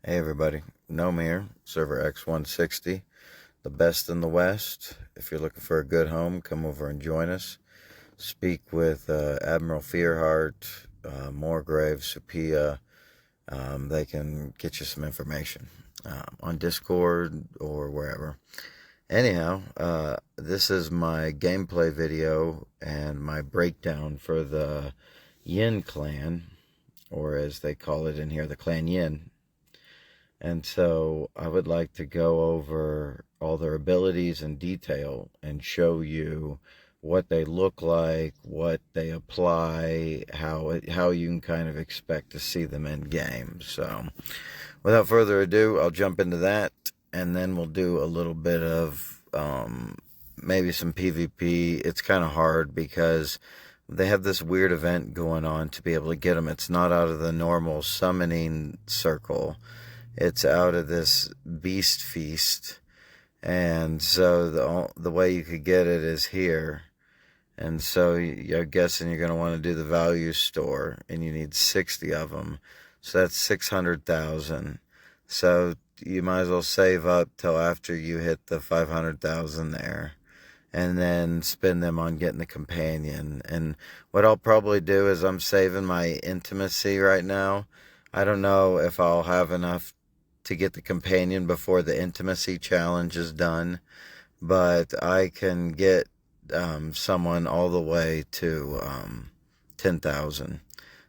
Hey everybody, Gnome here, server X160, the best in the West. If you're looking for a good home, come over and join us. Speak with Admiral Fearheart, Moregrave, Supia. They can get you some information on Discord or wherever. Anyhow, this is my gameplay video and my breakdown for the Yin Clan, or as they call it in here, the Clan Yin. And so I would like to go over all their abilities in detail and show you what they look like, what they apply, how you can kind of expect to see them in game. So without further ado, I'll jump into that, and then we'll do a little bit of maybe some PvP. It's kind of hard because they have this weird event going on to be able to get them. It's not out of the normal summoning circle. It's out of this beast feast, and so the way you could get it is here. And so you're guessing you're going to want to do the value store, and you need 60 of them. So that's 600,000. So you might as well save up till after you hit the 500,000 there, and then spend them on getting the companion. And what I'll probably do is I'm saving my intimacy right now. I don't know if I'll have enough to get the companion before the intimacy challenge is done, but I can get someone all the way to 10,000.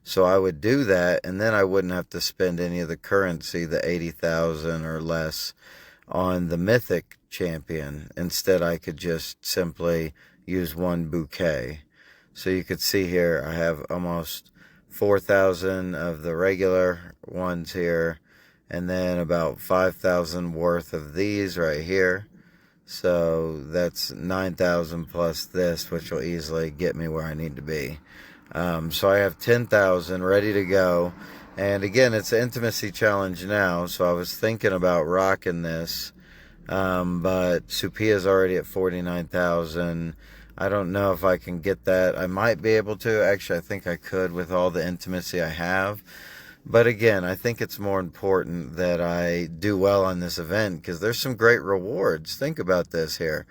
So I would do that, and then I wouldn't have to spend any of the currency, the 80,000 or less, on the mythic champion. Instead, I could just simply use one bouquet. So you could see here I have almost 4,000 of the regular ones here, and then about 5,000 worth of these right here. So that's 9,000 plus this, which will easily get me where I need to be. So I have 10,000 ready to go. And again, it's an intimacy challenge now, so I was thinking about rocking this. But Supia's already at 49,000. I don't know if I can get that. I might be able to. Actually, I think I could with all the intimacy I have. But again, I think it's more important that I do well on this event because there's some great rewards. Think about this here.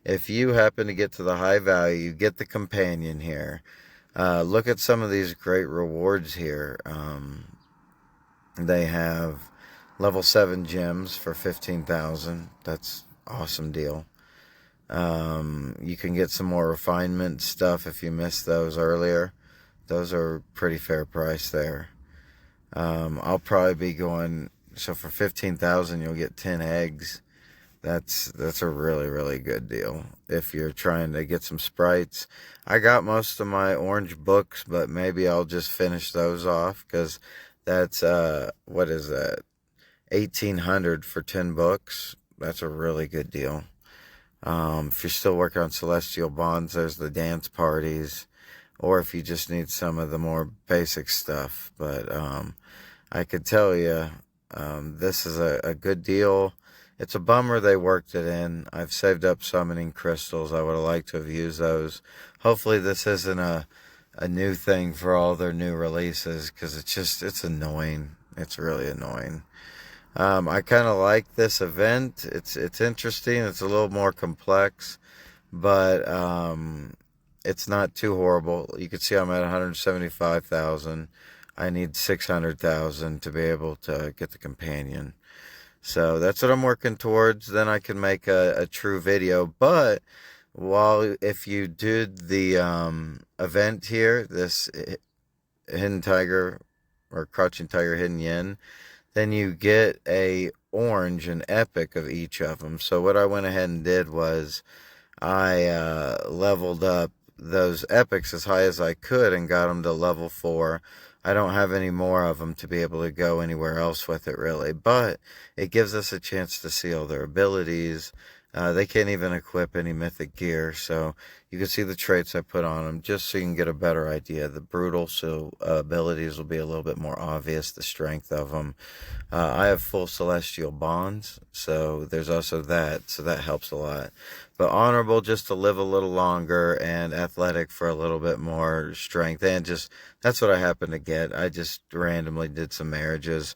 If you happen to get to the high value, you get the companion here. Look at some of these great rewards here. They have level 7 gems for 15,000. That's awesome deal. You can get some more refinement stuff if you missed those earlier. Those are pretty fair price there. I'll probably be going, so for 15,000 you'll get 10 eggs. That's a really, really good deal if you're trying to get some sprites. I got most of my orange books, but maybe I'll just finish those off because that's what is that, 1,800 for 10 books. That's a really good deal. If you're still working on celestial bonds, there's the dance parties, or if you just need some of the more basic stuff. But I could tell you, this is a good deal. It's a bummer they worked it in. I've saved up summoning crystals. I would have liked to have used those. Hopefully this isn't a new thing for all their new releases, because it's annoying. It's really annoying. I kind of like this event. It's interesting. It's a little more complex, but it's not too horrible. You can see I'm at 175,000. I need 600,000 to be able to get the companion. So that's what I'm working towards. Then I can make a true video. But if you did the event here, this Hidden Tiger or Crouching Tiger Hidden Yin, then you get a orange and epic of each of them. So what I went ahead and did was I leveled up those epics as high as I could and got them to level 4. I don't have any more of them to be able to go anywhere else with it really, but it gives us a chance to see all their abilities. They can't even equip any mythic gear, so you can see the traits I put on them just so you can get a better idea. The brutal abilities will be a little bit more obvious, the strength of them. I have full celestial bonds, so there's also that, so that helps a lot. But honorable just to live a little longer, and athletic for a little bit more strength, and just that's what I happen to get. I just randomly did some marriages.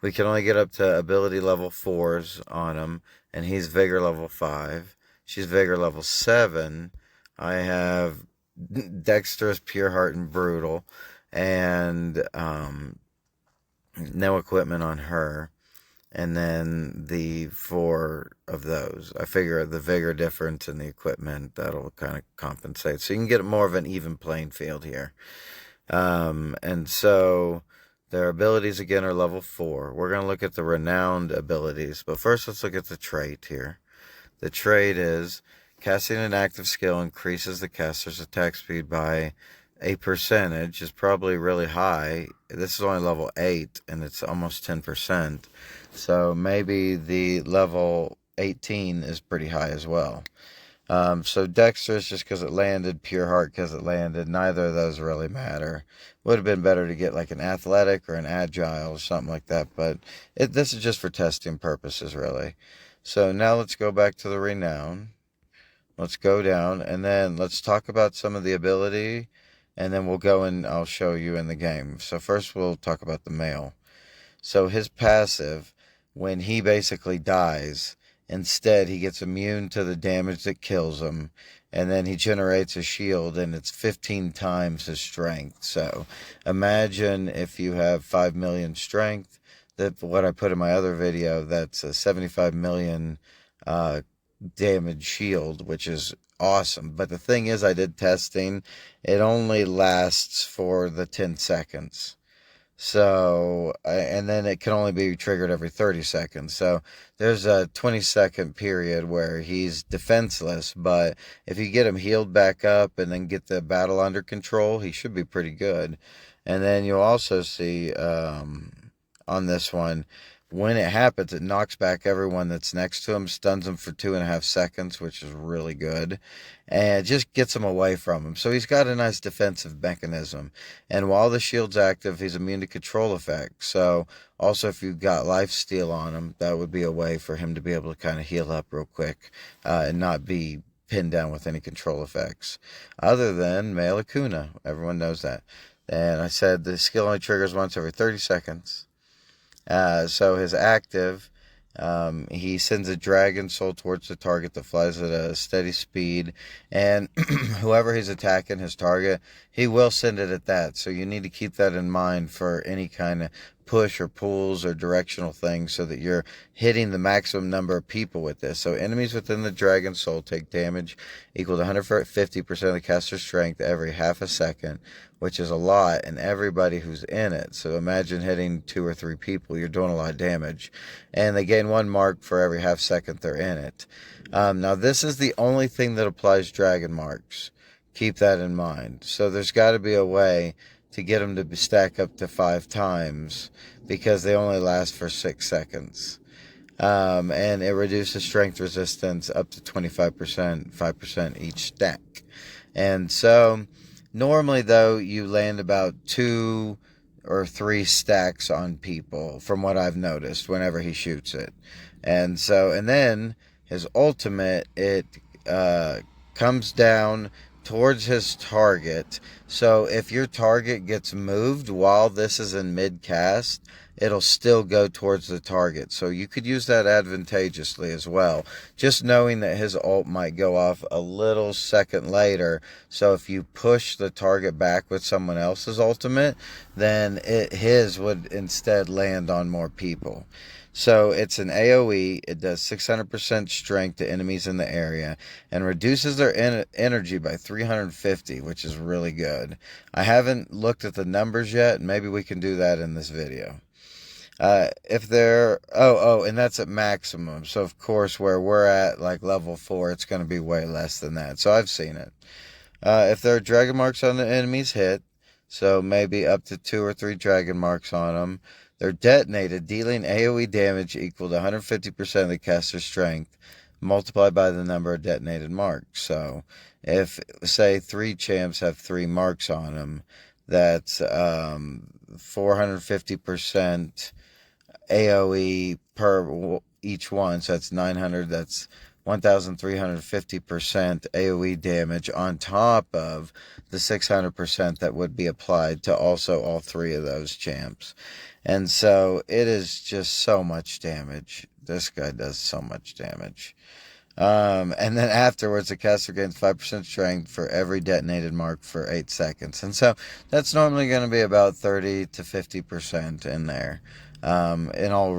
We can only get up to ability level 4s on him, and he's vigor level 5. She's vigor level 7. I have dexterous, pure heart, and brutal, and no equipment on her. And then the 4 of those. I figure the vigor difference in the equipment, that'll kind of compensate. So you can get more of an even playing field here. And so their abilities again are level 4. We're going to look at the renowned abilities, but first let's look at the trait here. The trait is casting an active skill increases the caster's attack speed by a percentage. Is probably really high. This is only level 8 and it's almost 10%. So maybe the level 18 is pretty high as well. So dexterous just because it landed, pure heart because it landed. Neither of those really matter. Would have been better to get like an athletic or an agile or something like that, but this is just for testing purposes really. So now let's go back to the renown. Let's go down and then let's talk about some of the ability, and then we'll go and I'll show you in the game. So first we'll talk about the male. So his passive, when he basically dies, instead he gets immune to the damage that kills him, and then he generates a shield, and it's 15 times his strength. So imagine if you have 5 million strength, that what I put in my other video, that's a 75 million damage shield, which is awesome. But the thing is, I did testing, it only lasts for the 10 seconds. So, and then it can only be triggered every 30 seconds. So there's a 20-second period where he's defenseless, but if you get him healed back up and then get the battle under control, he should be pretty good. And then you'll also see on this one, when it happens, it knocks back everyone that's next to him, stuns him for 2.5 seconds, which is really good, and just gets him away from him. So he's got a nice defensive mechanism. And while the shield's active, he's immune to control effects. So also, if you've got lifesteal on him, that would be a way for him to be able to kind of heal up real quick and not be pinned down with any control effects. Other than Male Akuna, everyone knows that. And I said the skill only triggers once every 30 seconds. So his active, he sends a dragon soul towards the target that flies at a steady speed, and whoever he's attacking, his target, he will send it at that. So you need to keep that in mind for any kind of push or pulls or directional things, so that you're hitting the maximum number of people with this. So enemies within the dragon soul take damage equal to 150% of the caster's strength every half a second, which is a lot, and everybody who's in it. So imagine hitting 2 or 3 people, you're doing a lot of damage. And they gain 1 mark for every half second they're in it. Now this is the only thing that applies dragon marks. Keep that in mind. So there's got to be a way to get them to stack up to 5 times, because they only last for 6 seconds. And it reduces strength resistance up to 25%, 5% each stack. And so normally, though, you land about 2 or 3 stacks on people, from what I've noticed, whenever he shoots it. And then his ultimate, it comes down towards his target. So if your target gets moved while this is in mid-cast, it'll still go towards the target. So you could use that advantageously as well. Just knowing that his ult might go off a little second later. So if you push the target back with someone else's ultimate, then his would instead land on more people. So it's an AoE. It does 600% strength to enemies in the area and reduces their energy by 350, which is really good. I haven't looked at the numbers yet. Maybe we can do that in this video. If they're, and that's at maximum. So of course, where we're at, like level 4, it's going to be way less than that. So I've seen it. If there are dragon marks on the enemy's hit, so maybe up to 2 or 3 dragon marks on them, they're detonated, dealing AoE damage equal to 150% of the caster's strength multiplied by the number of detonated marks. So if, say, 3 champs have 3 marks on them, that's 450% AoE per each one. So that's 900. That's 1,350% AoE damage on top of the 600% that would be applied to also all 3 of those champs. And so it is just so much damage. This guy does so much damage. And then afterwards, the caster gains 5% strength for every detonated mark for 8 seconds. And so that's normally going to be about 30 to 50% in there. In all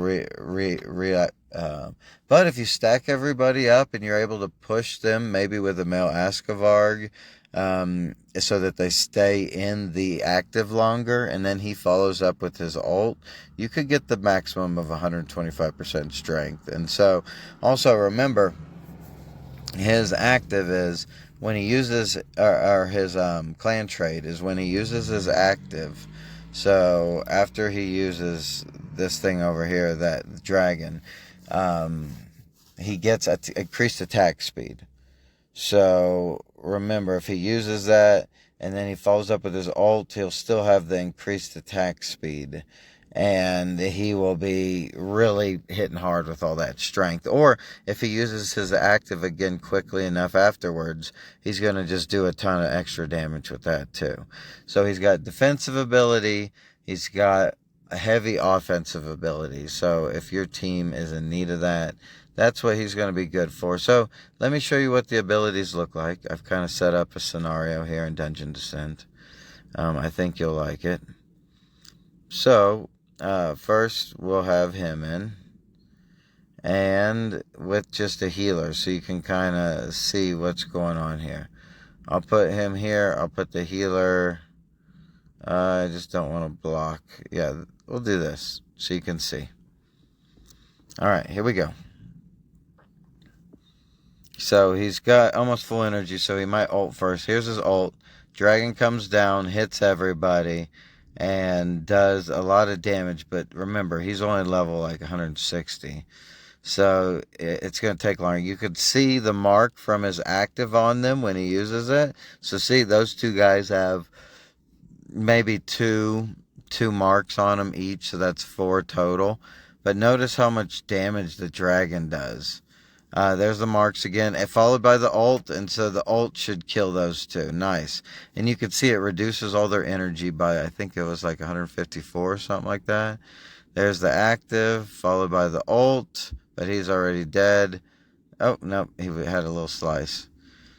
but if you stack everybody up and you're able to push them, maybe with a male Askavarg, so that they stay in the active longer, and then he follows up with his ult, you could get the maximum of 125% strength. And so, also remember, his active is when he uses, or his clan trait is when he uses his active. So after he uses this thing over here, that dragon, he gets increased attack speed. So remember, if he uses that and then he follows up with his ult, he'll still have the increased attack speed. And he will be really hitting hard with all that strength. Or if he uses his active again quickly enough afterwards, he's going to just do a ton of extra damage with that too. So he's got defensive ability. He's got a heavy offensive ability. So if your team is in need of that, that's what he's going to be good for. So let me show you what the abilities look like. I've kind of set up a scenario here in Dungeon Descent. I think you'll like it. So first we'll have him in, and with just a healer, so you can kind of see what's going on here. I'll put him here. I'll put the healer. I just don't want to block. Yeah, we'll do this so you can see. Alright, here we go. So he's got almost full energy, so he might ult first. Here's his ult. Dragon comes down, hits everybody, and does a lot of damage. But remember, he's only level like 160. So it's going to take longer. You could see the mark from his active on them when he uses it. So see, those 2 guys have maybe two marks on them each. So that's 4 total. But notice how much damage the dragon does. There's the marks again, followed by the ult, and so the ult should kill those 2. Nice. And you can see it reduces all their energy by, I think it was like 154 or something like that. There's the active, followed by the ult, but he's already dead. Oh, no, he had a little slice.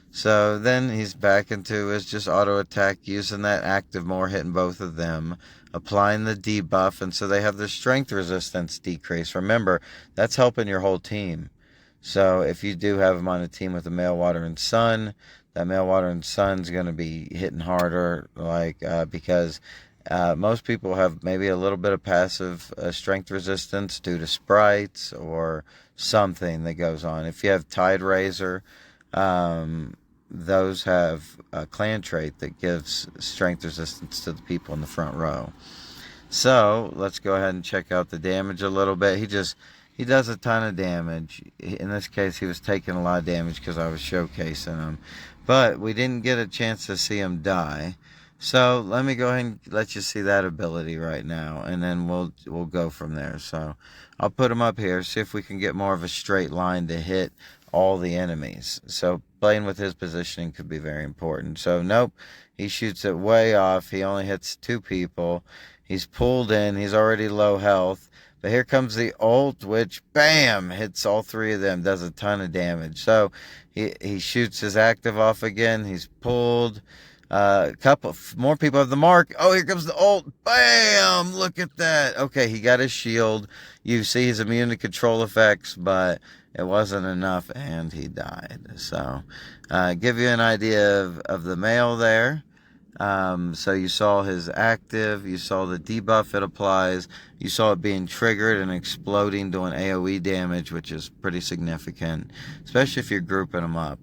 So then he's back into his just auto attack, using that active more, hitting both of them, applying the debuff, and so they have their strength resistance decrease. Remember, that's helping your whole team. So if you do have him on a team with a male water and sun, that male water and sun's going to be hitting harder, because most people have maybe a little bit of passive strength resistance due to sprites or something that goes on. If you have Tide Razor, those have a clan trait that gives strength resistance to the people in the front row. So let's go ahead and check out the damage a little bit. He does a ton of damage. In this case, he was taking a lot of damage because I was showcasing him. But we didn't get a chance to see him die. So let me go ahead and let you see that ability right now. And then we'll go from there. So I'll put him up here. See if we can get more of a straight line to hit all the enemies. So playing with his positioning could be very important. So nope. He shoots it way off. He only hits 2 people. He's pulled in. He's already low health. But here comes the ult, which, bam, hits all 3 of them, does a ton of damage. So he shoots his active off again. He's pulled. A couple more people have the mark. Oh, here comes the ult. Bam! Look at that. Okay, he got his shield. You see he's immune to control effects, but it wasn't enough, and he died. So give you an idea of the male there. So you saw his active, you saw the debuff it applies, you saw it being triggered and exploding, doing AoE damage, which is pretty significant, especially if you're grouping them up.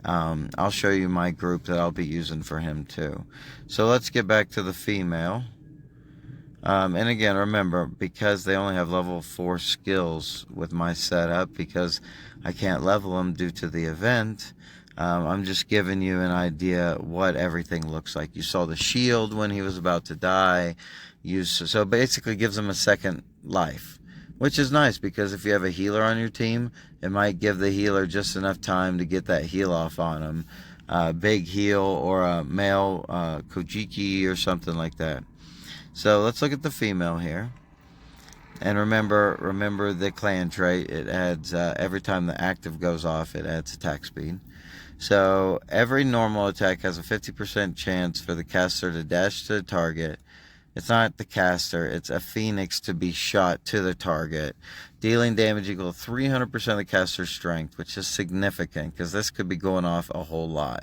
I'll show you my group that I'll be using for him too. So let's get back to the female. And again, remember, because they only have level 4 skills with my setup, because I can't level them due to the event, I'm just giving you an idea what everything looks like. You saw the shield when he was about to die. So basically gives him a second life, which is nice, because if you have a healer on your team, it might give the healer just enough time to get that heal off on him. Big heal or a male Kojiki or something like that. So let's look at the female here. And remember the clan trait. It adds, every time the active goes off, it adds attack speed. So every normal attack has a 50% chance for the caster to dash to the target. It's not the caster, it's a phoenix to be shot to the target. Dealing damage equal to 300% of the caster's strength, which is significant, because this could be going off a whole lot.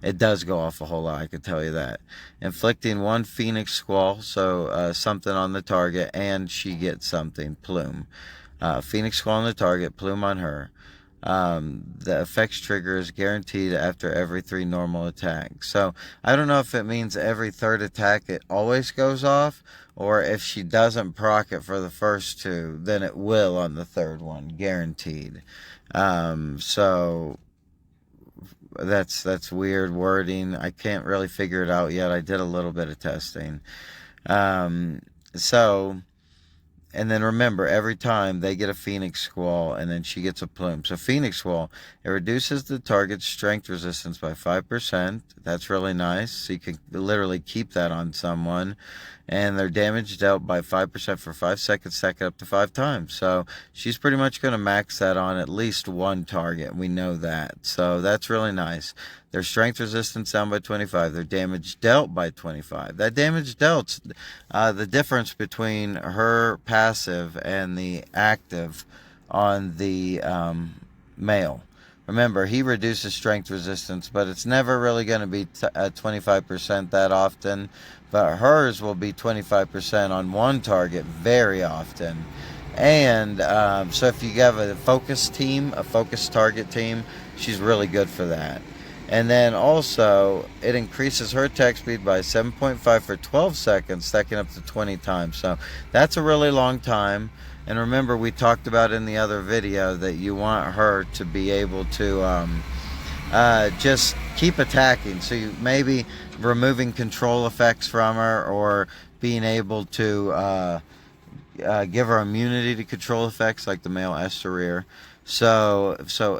It does go off a whole lot, I can tell you that. Inflicting 1 phoenix squall, so something on the target, and she gets something, plume. Phoenix squall on the target, plume on her. The effects trigger is guaranteed after every 3 normal attacks. So I don't know if it means every 3rd attack it always goes off, or if she doesn't proc it for the first 2, then it will on the 3rd one, guaranteed. So that's weird wording. I can't really figure it out yet. I did a little bit of testing. And then remember, every time they get a Phoenix Squall, and then she gets a plume. So Phoenix Squall, it reduces the target's strength resistance by 5%. That's really nice. So you can literally keep that on someone. And their damage dealt by 5% for 5 seconds, stack it up to 5 times. So she's pretty much going to max that on at least one target. We know that. So that's really nice. Their strength resistance down by 25. Their damage dealt by 25. That damage dealt, the difference between her passive and the active on the male. Remember, he reduces strength resistance, but it's never really going to be 25% that often. But hers will be 25% on one target very often. And so if you have a focus team, a focus target team, she's really good for that. And then also, it increases her attack speed by 7.5 for 12 seconds, stacking up to 20 times. So that's a really long time. And remember, we talked about in the other video that you want her to be able to just keep attacking. So you maybe removing control effects from her, or being able to give her immunity to control effects like the male Estoreer. So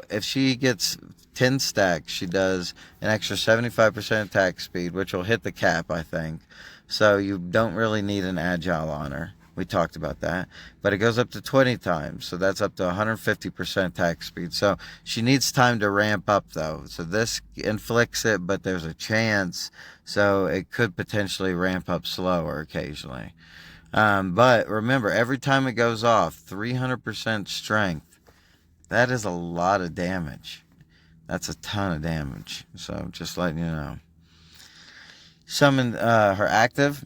if she gets 10 stacks, she does an extra 75% attack speed, which will hit the cap, I think. So you don't really need an agile on her. We talked about that. But it goes up to 20 times, so that's up to 150% attack speed. So she needs time to ramp up, though. So this inflicts it, but there's a chance. So it could potentially ramp up slower occasionally. But remember, every time it goes off, 300% strength. That is a lot of damage. That's a ton of damage. So just letting you know. Summon her active.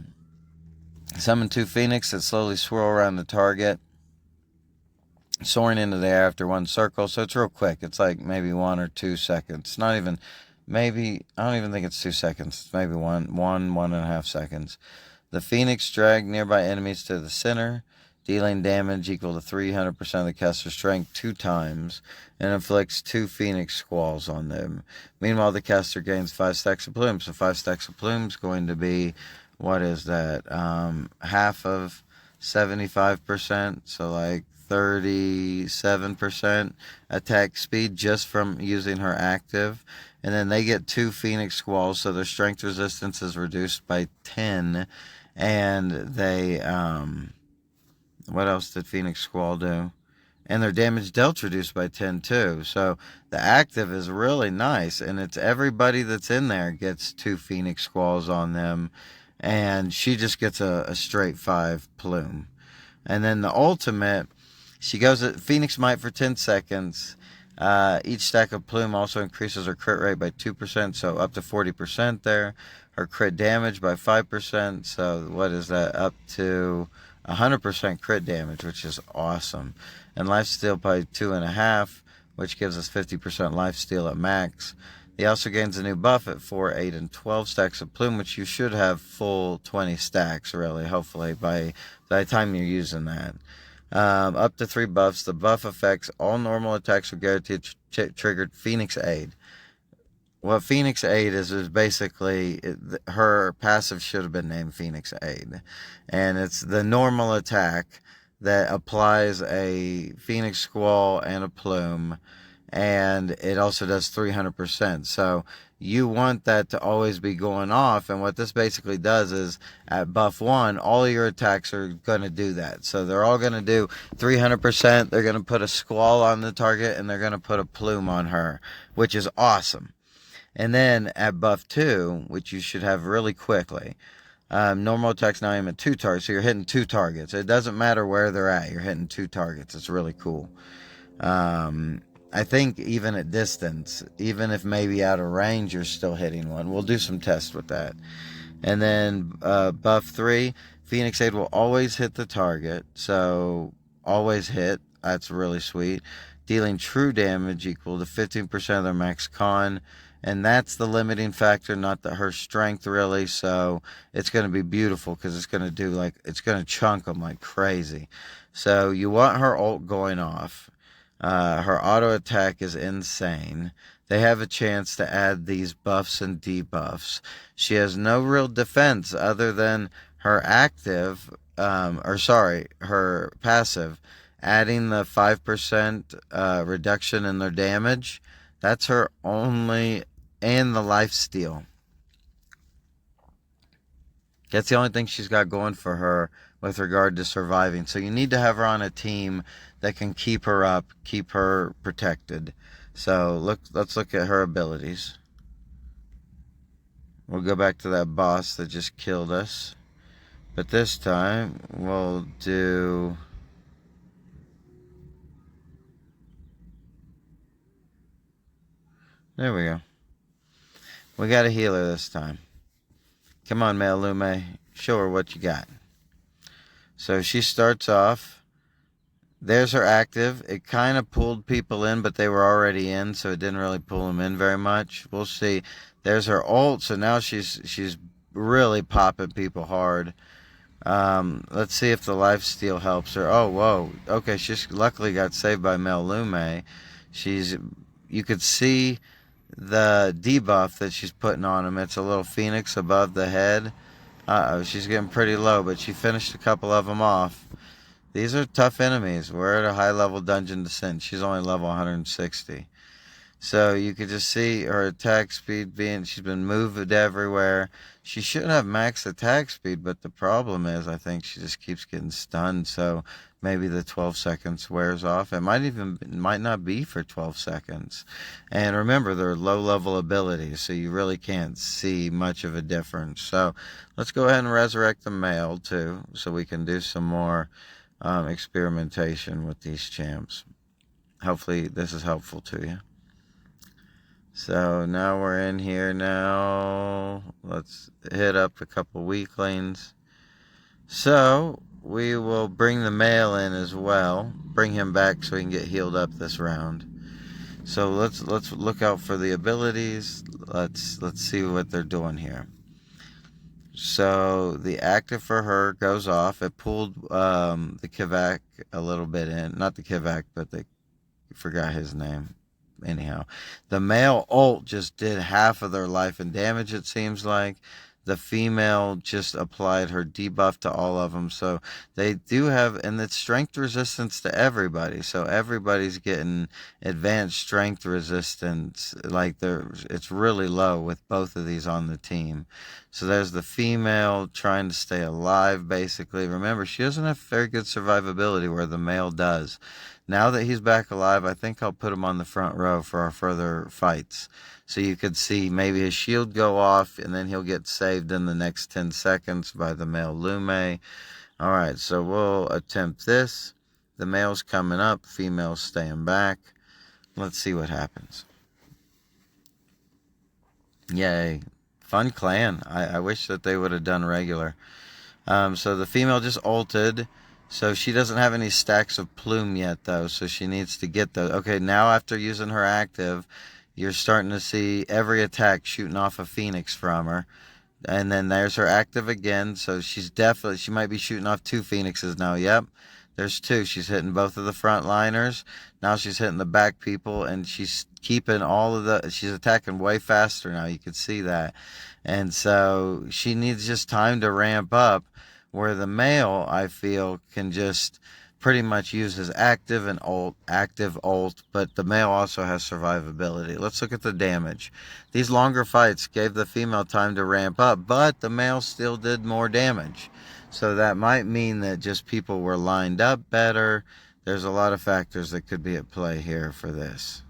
Summon 2 Phoenix that slowly swirl around the target, soaring into the air after 1 circle. So it's real quick. It's like maybe 1 or 2 seconds. Not even, maybe, I don't even think it's 2 seconds. It's maybe 1.5 seconds. The Phoenix drag nearby enemies to the center, dealing damage equal to 300% of the caster's strength 2 times, and inflicts 2 Phoenix Squalls on them. Meanwhile, the caster gains 5 stacks of plumes. So 5 stacks of plumes going to be, what is that? Half of 75%, so like 37% attack speed just from using her active. And then they get 2 Phoenix Squalls, so their strength resistance is reduced by 10. And they, what else did Phoenix Squall do? And their damage dealt reduced by 10 too. So the active is really nice, and it's everybody that's in there gets 2 Phoenix Squalls on them. And she just gets a straight 5 plume. And then the ultimate, she goes at Phoenix Might for 10 seconds. Each stack of plume also increases her crit rate by 2%, so up to 40% there. Her crit damage by 5%, so what is that? Up to 100% crit damage, which is awesome. And lifesteal by 2.5, which gives us 50% lifesteal at max. He also gains a new buff at 4, 8, and 12 stacks of plume, which you should have full 20 stacks, really, hopefully, by the time you're using that. Up to 3 buffs. The buff affects all normal attacks with guaranteed triggered Phoenix Aid. What Phoenix Aid is basically, her passive should have been named Phoenix Aid. And it's the normal attack that applies a Phoenix Squall and a Plume, and it also does 300%. So you want that to always be going off, and what this basically does is, at buff 1, all your attacks are going to do that. So they're all going to do 300%. They're going to put a Squall on the target, and they're going to put a Plume on her, which is awesome. And then at buff 2, which you should have really quickly, normal attacks now aim at 2 targets, so you're hitting 2 targets. It doesn't matter where they're at, you're hitting 2 targets. It's really cool. I think even at distance, even if maybe out of range, you're still hitting one. We'll do some tests with that. And then buff 3, Phoenix Aid will always hit the target, so always hit. That's really sweet. Dealing true damage equal to 15% of their max con. And that's the limiting factor, not her strength, really. So it's going to be beautiful because it's going to do it's going to chunk them like crazy. So you want her ult going off. Her auto attack is insane. They have a chance to add these buffs and debuffs. She has no real defense other than her active, her passive, adding the 5% reduction in their damage. That's her only, and the lifesteal. That's the only thing she's got going for her with regard to surviving. So you need to have her on a team that can keep her up, keep her protected. So let's look at her abilities. We'll go back to that boss that just killed us. But this time, we'll do... There we go. We got a healer this time. Come on, Male Lume. Show her what you got. So she starts off. There's her active. It kind of pulled people in, but they were already in, so it didn't really pull them in very much. We'll see. There's her ult, so now she's really popping people hard. Let's see if the lifesteal helps her. Oh, whoa. Okay, she's luckily got saved by Mel Lume. You could see the debuff that she's putting on him. It's a little phoenix above the head. Uh-oh, she's getting pretty low, but she finished a couple of them off. These are tough enemies. We're at a high-level dungeon descent. She's only level 160. So you could just see her attack speed she's been moved everywhere. She should have max attack speed, but the problem is I think she just keeps getting stunned. So maybe the 12 seconds wears off. It might not be for 12 seconds. And remember, they're low-level abilities, so you really can't see much of a difference. So let's go ahead and resurrect the male, too, so we can do some more experimentation with these champs. Hopefully this is helpful to you. So now we're in here now. Let's hit up a couple weaklings. So we will bring the male in as well. Bring him back so he can get healed up this round. So let's look out for the abilities. Let's see what they're doing here. So the active for her goes off. It pulled the Kivak a little bit in. Not the Kivak, but forgot his name. Anyhow, the male ult just did half of their life and damage, it seems like. The female just applied her debuff to all of them. So they do have, and it's strength resistance to everybody. So everybody's getting advanced strength resistance. It's really low with both of these on the team. So there's the female trying to stay alive, basically. Remember, she doesn't have very good survivability where the male does. Now that he's back alive, I think I'll put him on the front row for our further fights. So you could see maybe his shield go off, and then he'll get saved in the next 10 seconds by the male Lume. Alright, so we'll attempt this. The male's coming up, female's staying back. Let's see what happens. Yay. Fun clan. I wish that they would have done regular. So the female just ulted. So she doesn't have any stacks of plume yet, though, so she needs to get those. Okay, now after using her active, You're starting to see every attack shooting off a phoenix from her. And then there's her active again. So she might be shooting off 2 phoenixes now. Yep. There's 2. She's hitting both of the front liners. Now she's hitting the back people, and she's keeping she's attacking way faster now. You can see that. And so she needs just time to ramp up, where the male, I feel, can just pretty much use his active ult, but the male also has survivability. Let's look at the damage. These longer fights gave the female time to ramp up, but the male still did more damage. So that might mean that just people were lined up better. There's a lot of factors that could be at play here for this.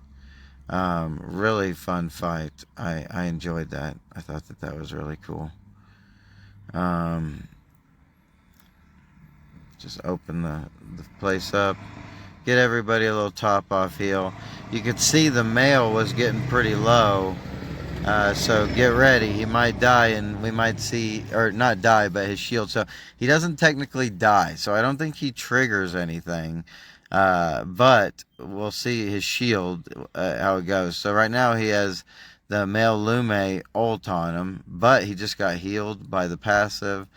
Really fun fight. I enjoyed that. I thought that was really cool. Just open the place up. Get everybody a little top off heal. You could see the male was getting pretty low. So get ready. He might die, and we might see, or not die, but his shield. So he doesn't technically die. So I don't think he triggers anything. But we'll see his shield, how it goes. So right now he has the male Lume ult on him, but he just got healed by the passive.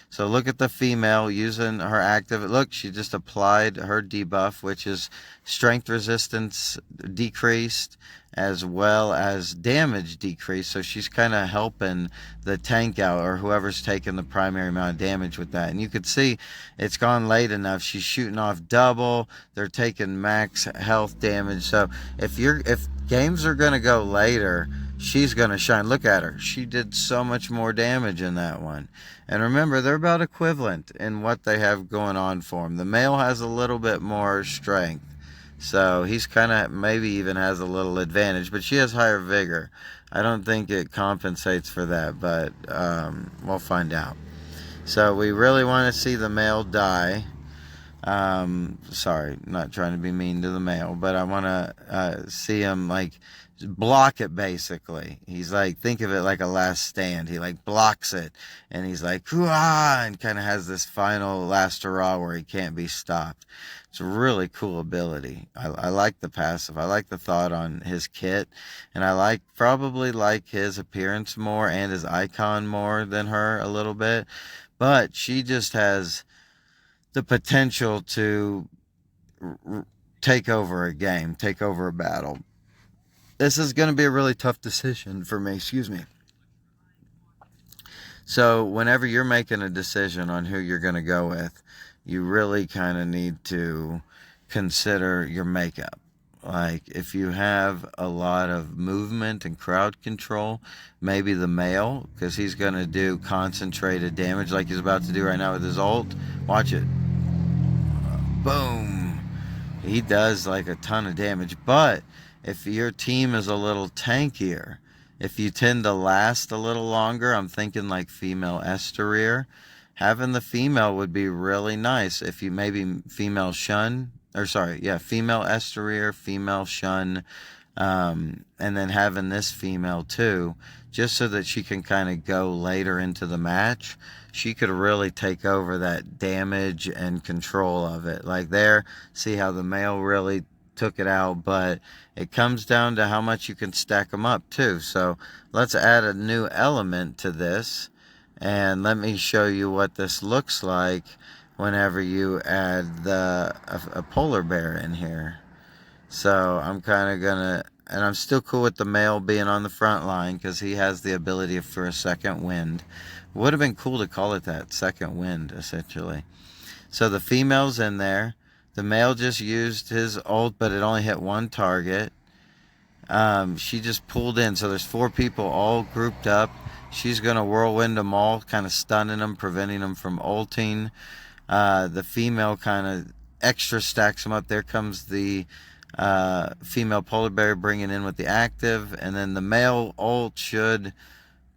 So look at the female using her active. Look, she just applied her debuff, which is strength resistance decreased as well as damage decreased. So she's kind of helping the tank out, or whoever's taking the primary amount of damage with that. And you could see it's gone late enough. She's shooting off double. They're taking max health damage. So if games are going to go later, she's going to shine. Look at her. She did so much more damage in that one. And remember, they're about equivalent in what they have going on for them. The male has a little bit more strength. So he's kind of maybe even has a little advantage. But she has higher vigor. I don't think it compensates for that. But we'll find out. So we really want to see the male die. Sorry, not trying to be mean to the male, but I want to see him like block it. Basically, he's like, think of it like a last stand. He like blocks it, and he's like, hoo-ah, and kind of has this final last hurrah where he can't be stopped. It's a really cool ability. I like the passive. I like the thought on his kit, and I probably like his appearance more and his icon more than her a little bit, but she just has the potential to take over a game, take over a battle. This is going to be a really tough decision for me. Excuse me. So whenever you're making a decision on who you're going to go with, you really kind of need to consider your makeup. Like if you have a lot of movement and crowd control, maybe the male, because he's going to do concentrated damage like he's about to do right now with his ult. Watch it. Boom. He does like a ton of damage. But if your team is a little tankier, if you tend to last a little longer, I'm thinking like female Esterier, having the female would be really nice. If you maybe female Shun, or sorry, yeah, female Esterier, female Shun, and then having this female too, just so that she can kind of go later into the match. She could really take over that damage and control of it. Like there, see how the male really took it out, but it comes down to how much you can stack them up too. So let's add a new element to this, and let me show you what this looks like whenever you add a polar bear in here. So I'm kind of gonna, and I'm still cool with the male being on the front line because he has the ability for a second wind. Would have been cool to call it that, second wind, essentially. So the female's in there. The male just used his ult, but it only hit one target. She just pulled in. So there's 4 people all grouped up. She's going to whirlwind them all, kind of stunning them, preventing them from ulting. The female kind of extra stacks them up. There comes the female polar bear bringing in with the active. And then the male ult should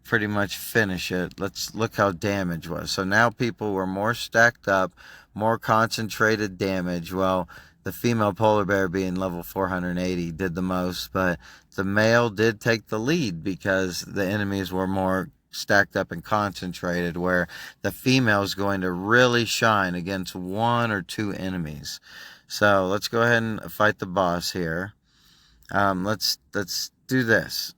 pretty much finish it. Let's look how damage was. So now people were more stacked up, more concentrated damage. Well, the female polar bear being level 480 did the most, but the male did take the lead because the enemies were more stacked up and concentrated, where the female is going to really shine against 1 or 2 enemies. So let's go ahead and fight the boss here. Let's do this.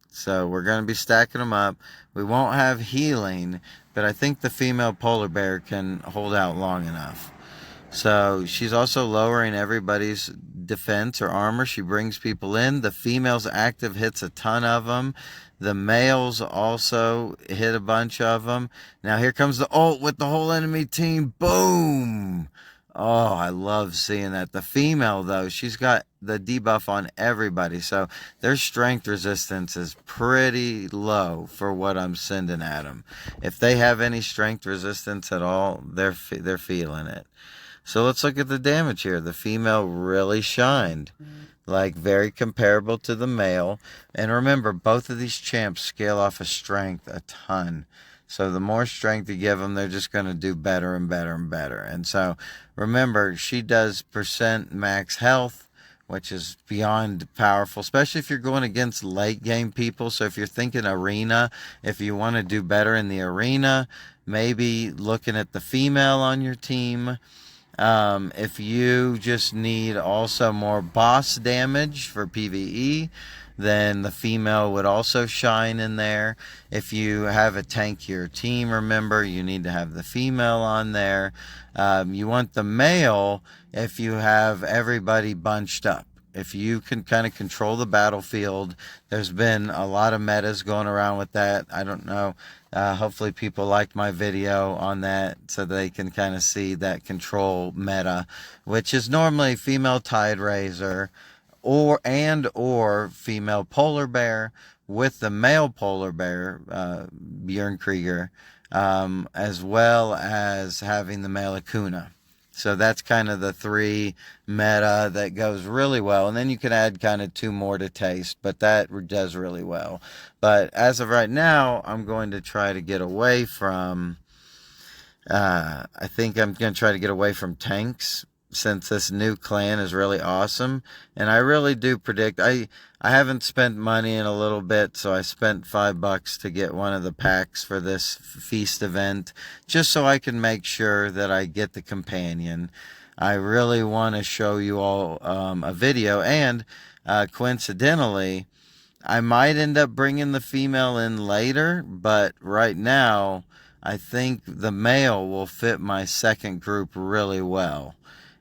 So we're going to be stacking them up. We won't have healing, but I think the female polar bear can hold out long enough. So she's also lowering everybody's defense or armor. She brings people in. The female's active hits a ton of them. The males also hit a bunch of them. Now here comes the ult with the whole enemy team. Boom! Oh, I love seeing that. The female, though, she's got the debuff on everybody. So their strength resistance is pretty low for what I'm sending at them. If they have any strength resistance at all, they're feeling it. So let's look at the damage here. The female really shined. Like, very comparable to the male. And remember, both of these champs scale off of strength a ton. So the more strength you give them, they're just going to do better and better and better. And so, remember, she does percent max health, which is beyond powerful, especially if you're going against late game people. So if you're thinking arena, if you want to do better in the arena, maybe looking at the female on your team. If you just need also more boss damage for PvE, then the female would also shine in there. If you have a tankier team, remember, you need to have the female on there. You want the male if you have everybody bunched up. If you can kind of control the battlefield, there's been a lot of metas going around with that. I don't know. Hopefully people liked my video on that so they can kind of see that control meta, which is normally female Tide Raiser or female polar bear with the male polar bear, Bjorn Krieger, as well as having the male Akuna. So that's kind of the 3 meta that goes really well. And then you can add kind of 2 more to taste, but that does really well. But as of right now, I'm going to try to get away from, I think I'm going to try to get away from tanks, since this new clan is really awesome. And I really do predict, I haven't spent money in a little bit, so I spent $5 to get one of the packs for this feast event, just so I can make sure that I get the companion. I really want to show you all a video, and coincidentally, I might end up bringing the female in later, but right now, I think the male will fit my second group really well.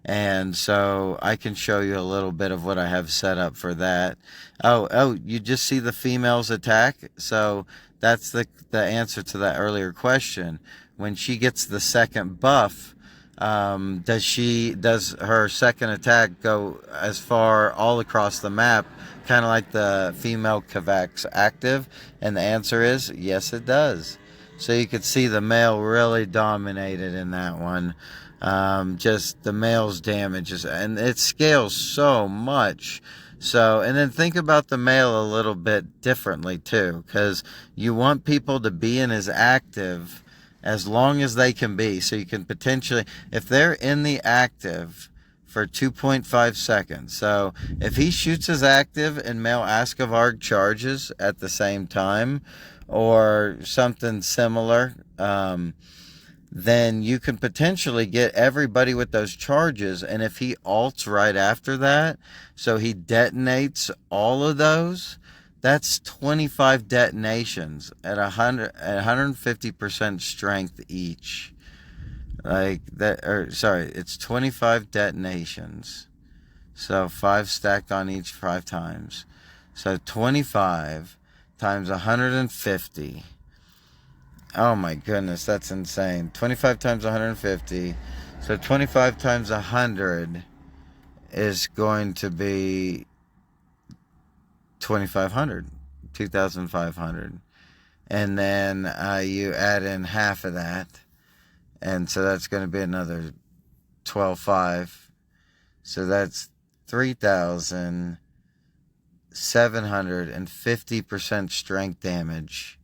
And so I can show you a little bit of what I have set up for that. Oh, you just see the female's attack? So that's the answer to that earlier question. When she gets the second buff, does her second attack go as far all across the map, kind of like the female Kavak's active? And the answer is yes, it does. So you could see the male really dominated in that one. Just the male's damage and it scales so much. So, and then think about the male a little bit differently too, because you want people to be in as active as long as they can be. So you can potentially, if they're in the active for 2.5 seconds. So if he shoots his active and male Askavard charges at the same time or something similar, then you can potentially get everybody with those charges. And if he ults right after that, so he detonates all of those, that's 25 detonations at 150% strength each. Like that, or sorry, it's 25 detonations. So 5 stacked on each 5 times. So 25 times 150. Oh my goodness, that's insane. 25 times 150. So 25 times 100 is going to be 2,500. 2,500. And then you add in half of that. And so that's going to be another 12,500. So that's 3,750% strength damage.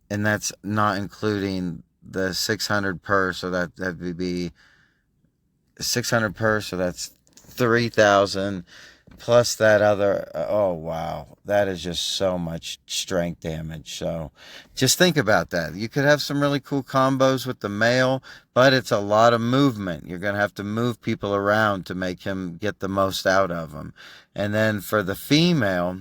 And that's not including the 600 per, so that would be 600 per, so that's 3,000. plus that other, oh wow, that is just so much strength damage. So just think about that. You could have some really cool combos with the male, but it's a lot of movement. You're going to have to move people around to make him get the most out of them. And then for the female,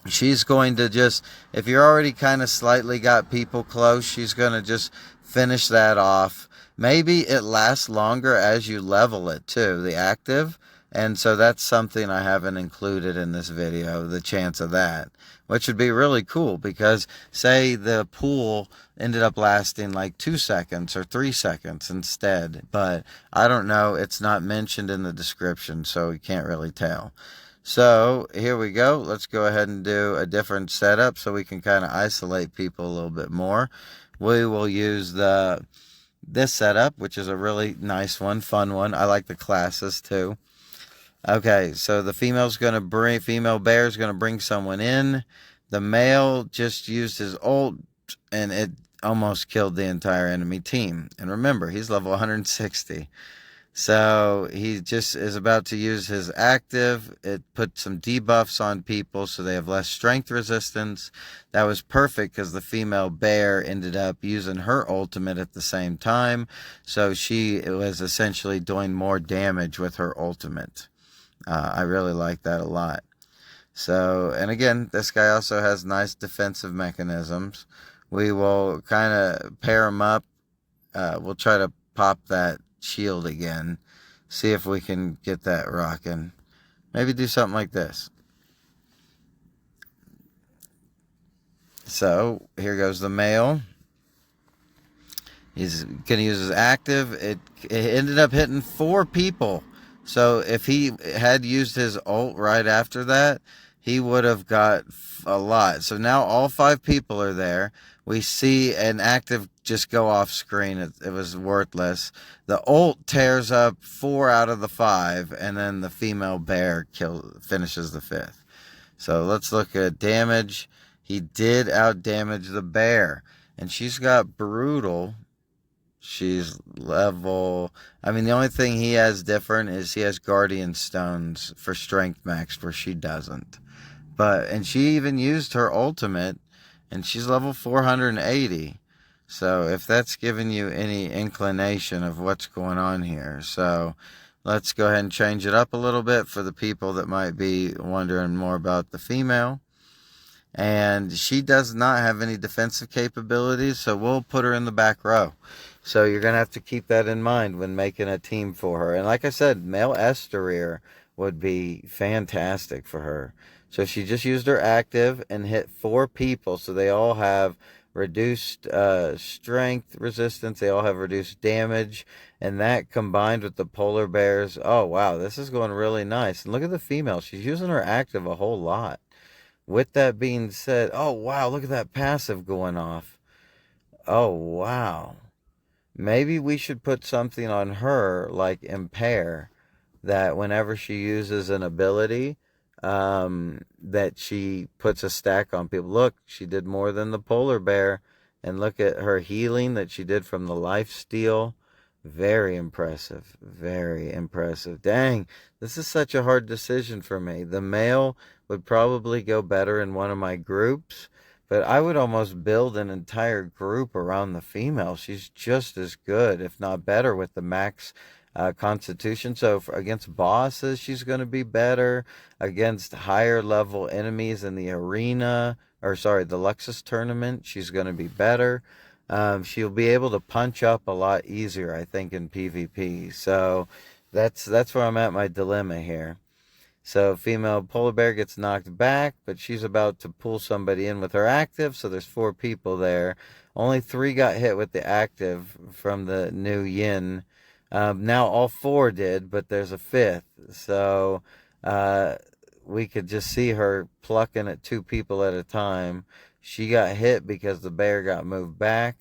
she's going to just, if you're already kind of slightly got people close, she's going to just finish that off. Maybe it lasts longer as you level it too, the active. And so that's something I haven't included in this video, the chance of that, which would be really cool because say the pool ended up lasting like 2 seconds or 3 seconds instead. But I don't know. It's not mentioned in the description, so you can't really tell. So here we go. Let's go ahead and do a different setup so we can kind of isolate people a little bit more. We will use this setup, which is a really nice one, fun one. I like the classes too. Okay, so the female bear is gonna bring someone in. The male just used his ult and it almost killed the entire enemy team. And remember, he's level 160. So he just is about to use his active. It put some debuffs on people so they have less strength resistance. That was perfect because the female bear ended up using her ultimate at the same time. So she was essentially doing more damage with her ultimate. I really like that a lot. So, and again, this guy also has nice defensive mechanisms. We will kind of pair him up. We'll try to pop that shield again. See if we can get that rocking. Maybe do something like this. So, here goes the male. He's going to use his active. It ended up hitting 4 people. So if he had used his ult right after that, he would have got a lot. So now all 5 people are there. We see an active just go off screen. It was worthless. The ult tears up 4 out of the 5, and then the female bear finishes the 5th. So let's look at damage. He did out damage the bear, and she's got brutal. She's level, I mean, the only thing he has different is he has guardian stones for strength max where she doesn't. And she even used her ultimate and she's level 480. So if that's giving you any inclination of what's going on here. So let's go ahead and change it up a little bit for the people that might be wondering more about the female. And she does not have any defensive capabilities, so we'll put her in the back row. So you're going to have to keep that in mind when making a team for her. And like I said, male Esterir would be fantastic for her. So she just used her active and hit 4 people, so they all have reduced strength resistance. They all have reduced damage. And that combined with the polar bears, oh wow, this is going really nice. And look at the female. She's using her active a whole lot. With that being said, oh wow, look at that passive going off. Oh wow. Maybe we should put something on her like impair, that whenever she uses an ability, that she puts a stack on people. Look, she did more than the polar bear. And look at her healing that she did from the life steal. Very impressive. Very impressive. Dang, this is such a hard decision for me. The male would probably go better in one of my groups, but I would almost build an entire group around the female. She's just as good, if not better, with the max constitution. So against bosses, she's going to be better. Against higher level enemies in the arena, the Luxus tournament, she's going to be better. She'll be able to punch up a lot easier, I think, in PvP. So that's where I'm at my dilemma here. So female polar bear gets knocked back, but she's about to pull somebody in with her active. So there's 4 people there. Only 3 got hit with the active from the new Yin. Now all 4 did, but there's a 5th. So we could just see her plucking at 2 people at a time. She got hit because the bear got moved back.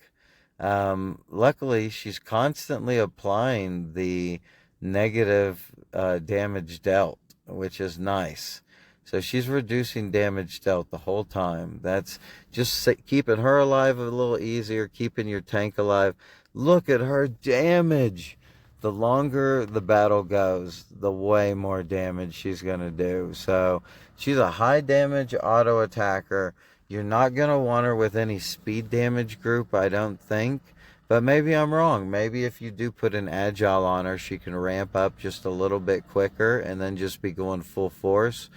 Luckily, she's constantly applying the negative damage dealt, which is nice. So she's reducing damage dealt the whole time. That's just keeping her alive a little easier, keeping your tank alive. Look at her damage. the longer the battle goes, the way more damage she's going to do. So she's a high damage auto attacker. You're not going to want her with any speed damage group, I don't think. But maybe I'm wrong. Maybe if you do put an agile on her, she can ramp up just a little bit quicker and then just be going full force.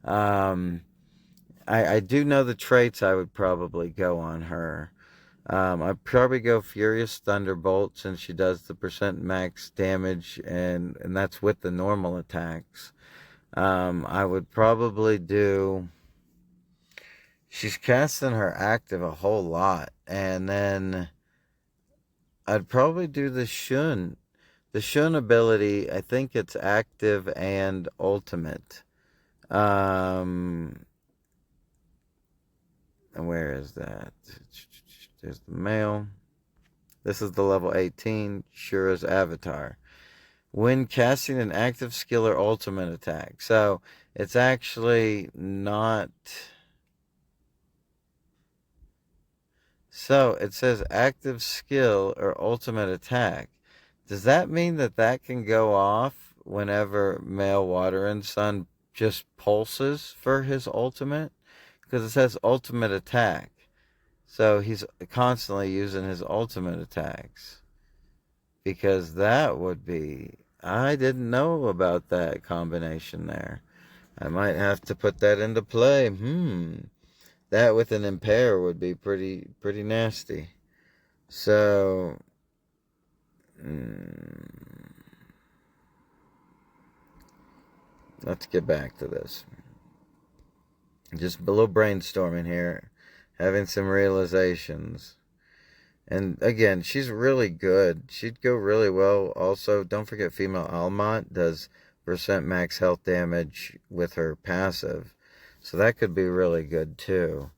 I do know the traits I would probably go on her. I'd probably go Furious Thunderbolt since she does the percent max damage, and that's with the normal attacks. I would probably do. She's casting her active a whole lot, and then I'd probably do the Shun. The Shun ability, I think it's active and ultimate. And where is that? There's the male. This is the level 18, Shura's avatar. When casting an active skill or ultimate attack. So it's actually not. So it says active skill or ultimate attack. Does that mean that that can go off whenever male water and sun just pulses for his ultimate? Because it says ultimate attack. So he's constantly using his ultimate attacks. Because that would be... I didn't know about that combination there. I might have to put that into play. That with an impair would be pretty nasty. So... let's get back to this. Just a little brainstorming here. Having some realizations. And again, she's really good. She'd go really well. Also, don't forget female Almont does percent max health damage with her passive. So that could be really good too.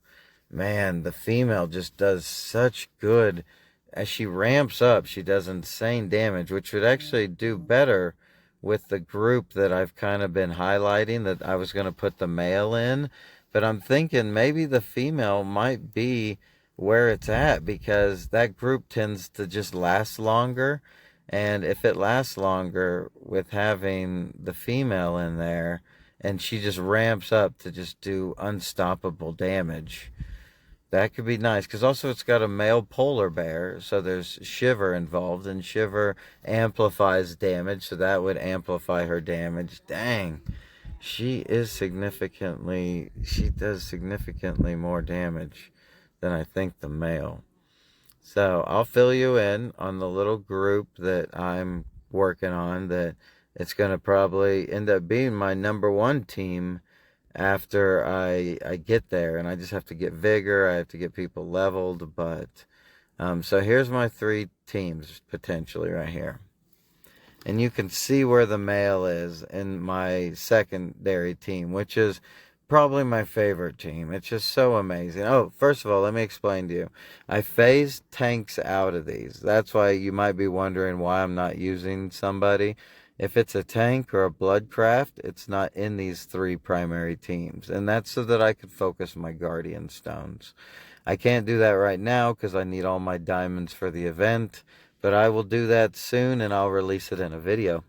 Man, the female just does such good. As she ramps up, she does insane damage, which would actually do better with the group that I've kind of been highlighting, that I was going to put the male in. But I'm thinking maybe the female might be where it's at, because that group tends to just last longer. And if it lasts longer with having the female in there, and she just ramps up to just do unstoppable damage, that could be nice. Because also it's got a male polar bear, so there's Shiver involved, and Shiver amplifies damage, so that would amplify her damage. Dang. She does significantly more damage than I think the male. So I'll fill you in on the little group that I'm working on, that it's going to probably end up being my number one team after I get there. And I just have to get vigor. I have to get people leveled. But so here's my 3 teams potentially right here. And you can see where the male is in my secondary team, which is probably my favorite team. It's just so amazing. Oh, first of all, let me explain to you. I phased tanks out of these. That's why you might be wondering why I'm not using somebody. If it's a tank or a bloodcraft, it's not in these 3 primary teams. And that's so that I could focus my guardian stones. I can't do that right now because I need all my diamonds for the event. But I will do that soon, and I'll release it in a video.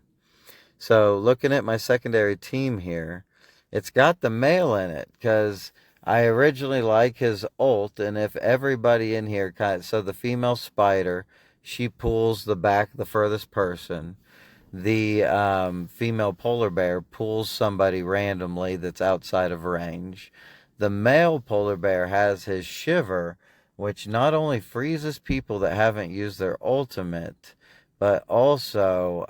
So looking at my secondary team here, it's got the male in it because I originally like his ult. And if everybody in here so the female spider, she pulls the furthest person. The female polar bear pulls somebody randomly that's outside of range. The male polar bear has his Shiver, which not only freezes people that haven't used their ultimate, but also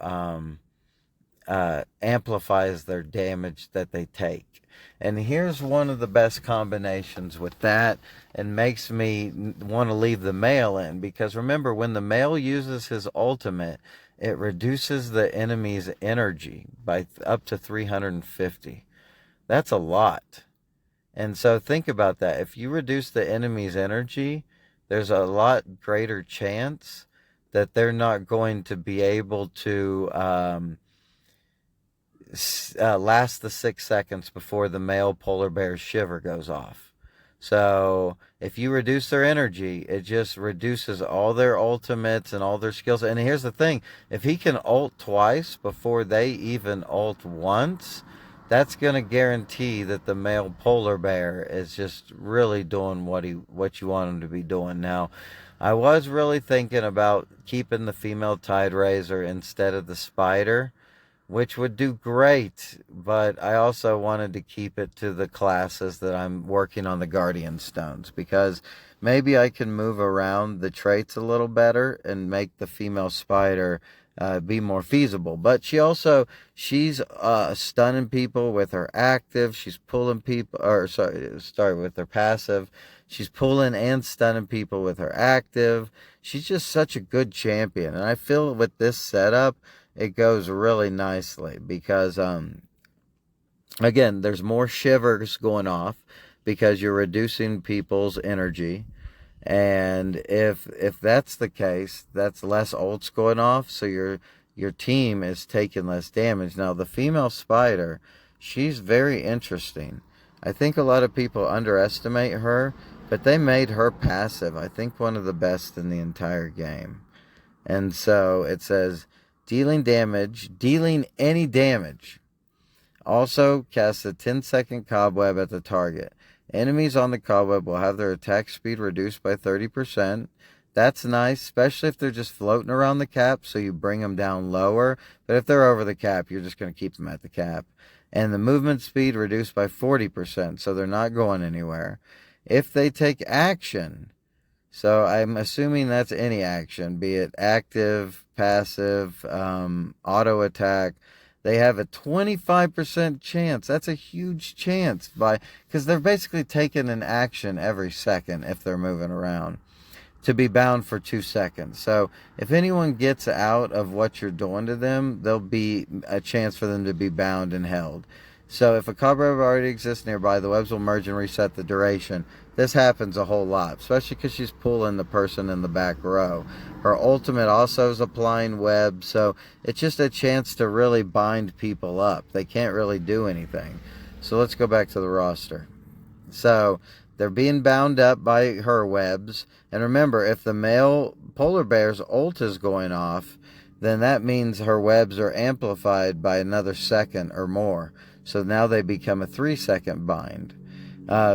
amplifies their damage that they take. And here's one of the best combinations with that, and makes me want to leave the male in, because remember, when the male uses his ultimate, it reduces the enemy's energy by up to 350. That's a lot. And so think about that. If you reduce the enemy's energy, there's a lot greater chance that they're not going to be able to last the 6 seconds before the male polar bear's Shiver goes off. So if you reduce their energy, it just reduces all their ultimates and all their skills. And here's the thing, if he can ult twice before they even ult once, that's going to guarantee that the male polar bear is just really doing what you want him to be doing. Now, I was really thinking about keeping the female tide raiser instead of the spider, which would do great, but I also wanted to keep it to the classes that I'm working on the Guardian Stones, because maybe I can move around the traits a little better and make the female spider be more feasible. But she's stunning people with her active. She's pulling people, or sorry, with her passive. She's pulling and stunning people with her active. She's just such a good champion, and I feel with this setup, it goes really nicely because again, there's more shivers going off because you're reducing people's energy. And if that's the case, that's less ults going off, so your team is taking less damage. Now the female spider, she's very interesting. I think a lot of people underestimate her, but they made her passive, I think, one of the best in the entire game. And so it says dealing any damage. Also cast a 10-second cobweb at the target. Enemies on the cobweb will have their attack speed reduced by 30%. That's nice, especially if they're just floating around the cap, so you bring them down lower. But if they're over the cap, you're just going to keep them at the cap. And the movement speed reduced by 40%, so they're not going anywhere. If they take action, so I'm assuming that's any action, be it active, passive, auto attack. They have a 25% chance. That's a huge chance because they're basically taking an action every second if they're moving around to be bound for 2 seconds. So if anyone gets out of what you're doing to them, there'll be a chance for them to be bound and held. So if a cobweb already exists nearby, the webs will merge and reset the duration. This happens a whole lot, especially because she's pulling the person in the back row. Her ultimate also is applying webs, so it's just a chance to really bind people up. They can't really do anything. So let's go back to the roster. So they're being bound up by her webs. And remember, if the male polar bear's ult is going off, then that means her webs are amplified by another second or more. So now they become a 3-second bind.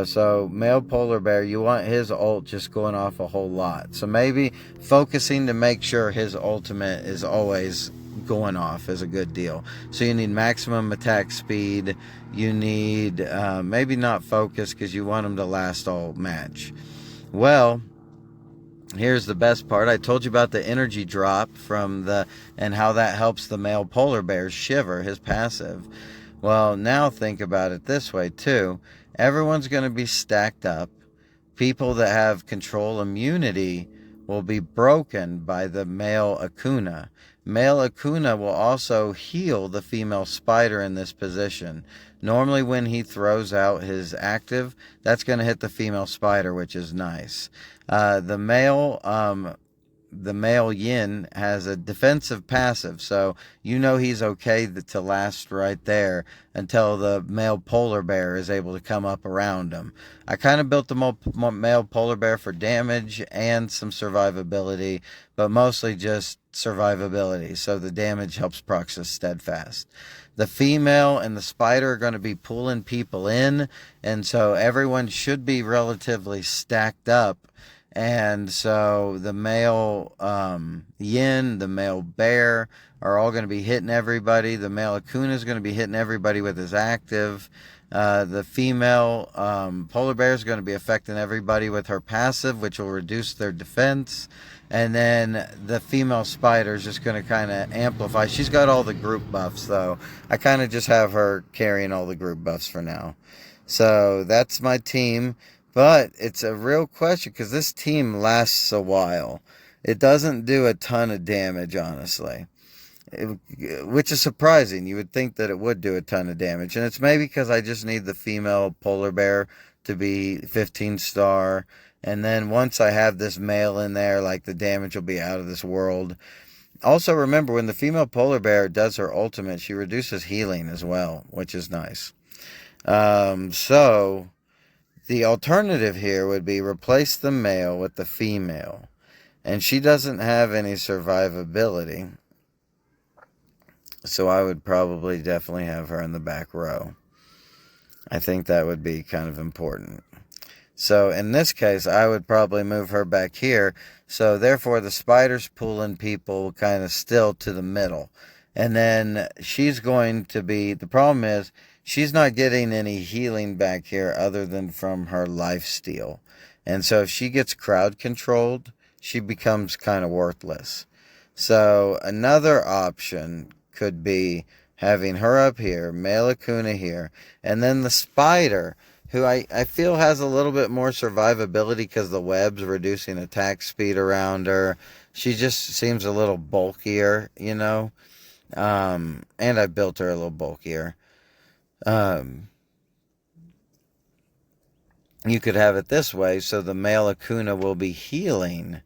So male polar bear, you want his ult just going off a whole lot. So maybe focusing to make sure his ultimate is always going off is a good deal. So you need maximum attack speed. You need maybe not focus because you want him to last all match. Well, here's the best part. I told you about the energy drop and how that helps the male polar bear shiver, his passive. Well, now think about it this way too. Everyone's going to be stacked up. People that have control immunity will be broken by the male Akuna. Male Akuna will also heal the female spider in this position. Normally when he throws out his active, that's going to hit the female spider, which is nice. The male Yin has a defensive passive, so you know he's okay to last right there until the male polar bear is able to come up around him. I kind of built the male polar bear for damage and some survivability, but mostly just survivability, so the damage helps Proxus steadfast. The female and the spider are going to be pulling people in, and so everyone should be relatively stacked up. And so the male Yin, the male bear are all going to be hitting everybody. The male Akuna is going to be hitting everybody with his active. The female polar bear is going to be affecting everybody with her passive, which will reduce their defense. And then the female spider is just going to kind of amplify. She's got all the group buffs, though. I kind of just have her carrying all the group buffs for now. So that's my team. But it's a real question because this team lasts a while. It doesn't do a ton of damage, honestly, which is surprising. You would think that it would do a ton of damage. And it's maybe because I just need the female polar bear to be 15-star. And then once I have this male in there, like, the damage will be out of this world. Also, remember, when the female polar bear does her ultimate, she reduces healing as well, which is nice. So The alternative here would be replace the male with the female. And she doesn't have any survivability. So I would probably definitely have her in the back row. I think that would be kind of important. So in this case, I would probably move her back here. So therefore, the spider's pulling people kind of still to the middle. And then she's going to be, the problem is, she's not getting any healing back here other than from her lifesteal. And so if she gets crowd controlled, she becomes kind of worthless. So another option could be having her up here, male Akuna here, and then the spider, who I feel has a little bit more survivability because the web's reducing attack speed around her. She just seems a little bulkier, you know. And I built her a little bulkier. You could have it this way, so the male Akuna will be healing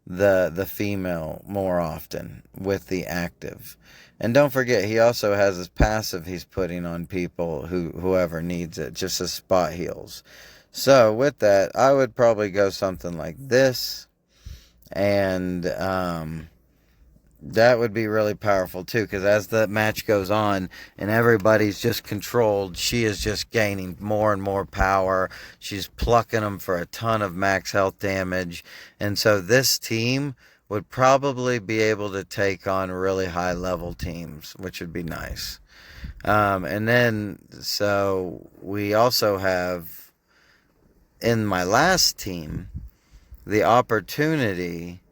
the female more often with the active. And don't forget, he also has his passive he's putting on people whoever needs it, just as spot heals. So with that, I would probably go something like this, and that would be really powerful too, because as the match goes on and everybody's just controlled, she is just gaining more and more power. She's plucking them for a ton of max health damage. And so this team would probably be able to take on really high level teams, which would be nice. And then, so we also have, in my last team, the opportunity.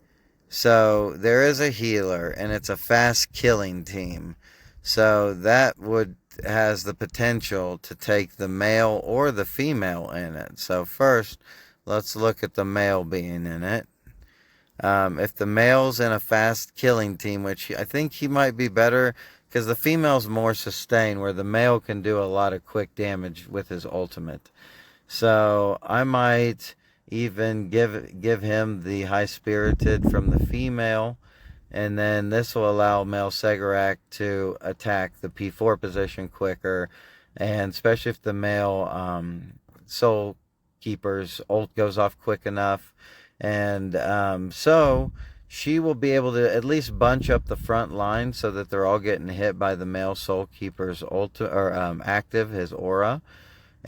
So there is a healer, and it's a fast killing team. So that has the potential to take the male or the female in it. So first, let's look at the male being in it. If the male's in a fast killing team, which I think he might be better, because the female's more sustained, where the male can do a lot of quick damage with his ultimate. So I might even give him the high-spirited from the female, and then this will allow male Segarak to attack the P4 position quicker, and especially if the male Soul Keeper's ult goes off quick enough. And so she will be able to at least bunch up the front line so that they're all getting hit by the male Soul Keeper's active, his aura.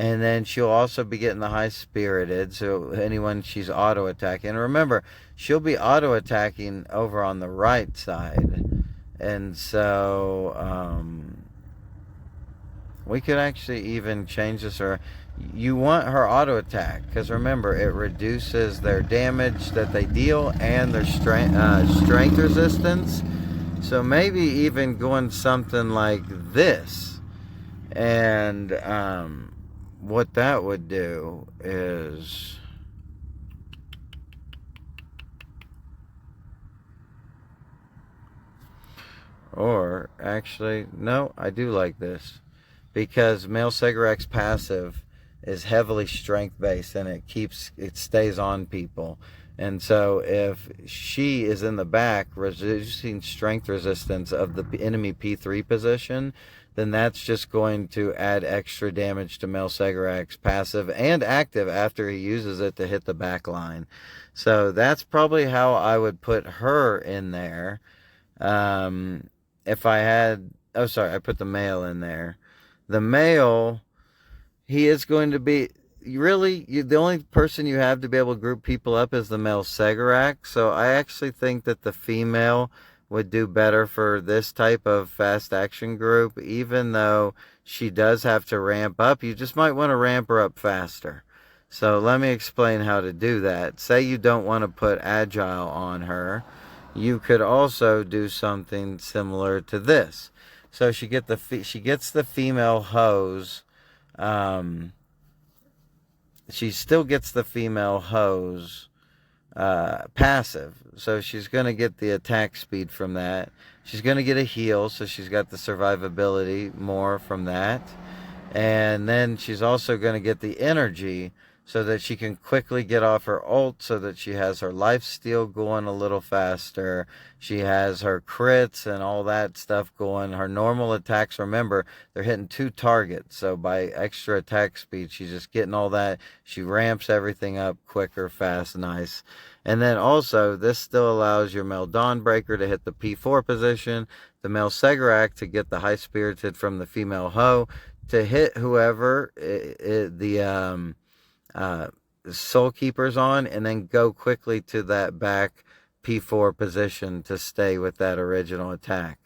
And then she'll also be getting the high-spirited, so anyone she's auto-attacking. And remember, she'll be auto-attacking over on the right side. And so we could actually even change this. Or you want her auto-attack, because remember, it reduces their damage that they deal and their strength resistance. So maybe even going something like this. And what that would do is, or actually, no, I do like this, because male Segarak's passive is heavily strength based, and it stays on people. And so if she is in the back reducing strength resistance of the enemy P3 position, then that's just going to add extra damage to male Segarak's passive and active after he uses it to hit the back line. So that's probably how I would put her in there. If I had, I put the male in there. The male, he is going to be, the only person you have to be able to group people up is the male Segarak. So I actually think that the female would do better for this type of fast action group, even though she does have to ramp up. You just might want to ramp her up faster. So let me explain how to do that. Say you don't want to put agile on her. You could also do something similar to this. So she gets the female hose. She still gets the female hose passive. So she's going to get the attack speed from that. She's going to get a heal, so she's got the survivability more from that. And then she's also going to get the energy, so that she can quickly get off her ult, so that she has her lifesteal going a little faster. She has her crits and all that stuff going. Her normal attacks, remember, they're hitting 2 targets. So by extra attack speed, she's just getting all that. She ramps everything up quicker, fast, nice. And then also, this still allows your male Dawnbreaker to hit the P4 position, the male Segrak to get the High Spirited from the female Ho, to hit whoever the Soul Keeper's on, and then go quickly to that back P4 position to stay with that original attack.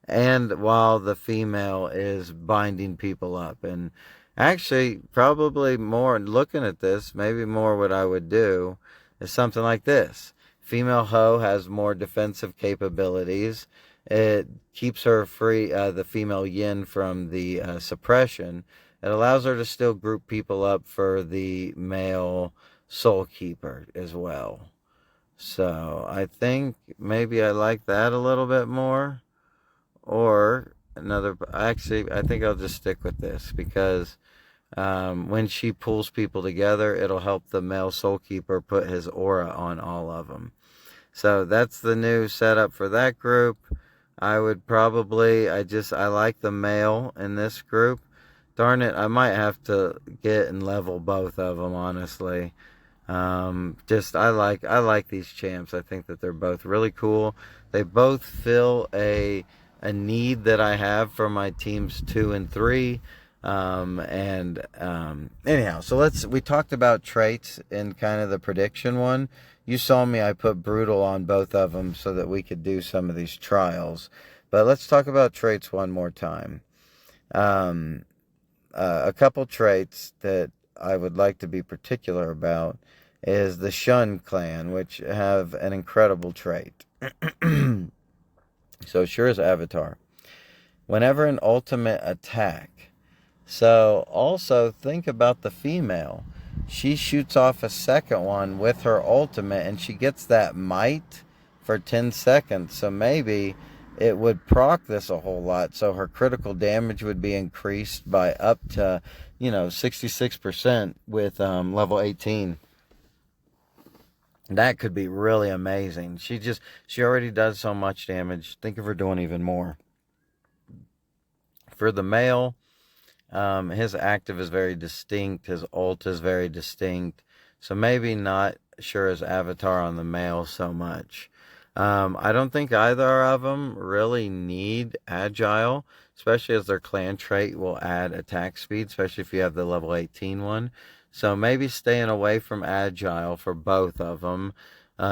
And while the female is binding people up. And actually, probably more, looking at this, maybe more what I would do is something like this. Female Ho has more defensive capabilities. It keeps her free, the female Yin, from the suppression. It allows her to still group people up for the male Soul Keeper as well. So I think maybe I like that a little bit more. Or actually, I think I'll just stick with this, because when she pulls people together, it'll help the male Soul Keeper put his aura on all of them. So that's the new setup for that group. I would probably, I like the male in this group. Darn it, I might have to get and level both of them, honestly. I like these champs. I think that they're both really cool. They both fill a need that I have for my teams 2 and 3. Anyhow, so we talked about traits in kind of the prediction one. You saw me, I put brutal on both of them so that we could do some of these trials. But let's talk about traits one more time. A couple traits that I would like to be particular about is the Yin Clan, which have an incredible trait. So sure as Avatar. Whenever an ultimate attack. So also think about the female. She shoots off a second one with her ultimate, and she gets that might for 10 seconds. So maybe it would proc this a whole lot. So her critical damage would be increased by up to, 66% with level 18. That could be really amazing. She already does so much damage. Think of her doing even more. For the male, his active is very distinct. His ult is very distinct. So maybe not sure as Avatar on the male so much. I don't think either of them really need agile, especially as their clan trait will add attack speed, especially if you have the level 18 one. So maybe staying away from agile for both of them.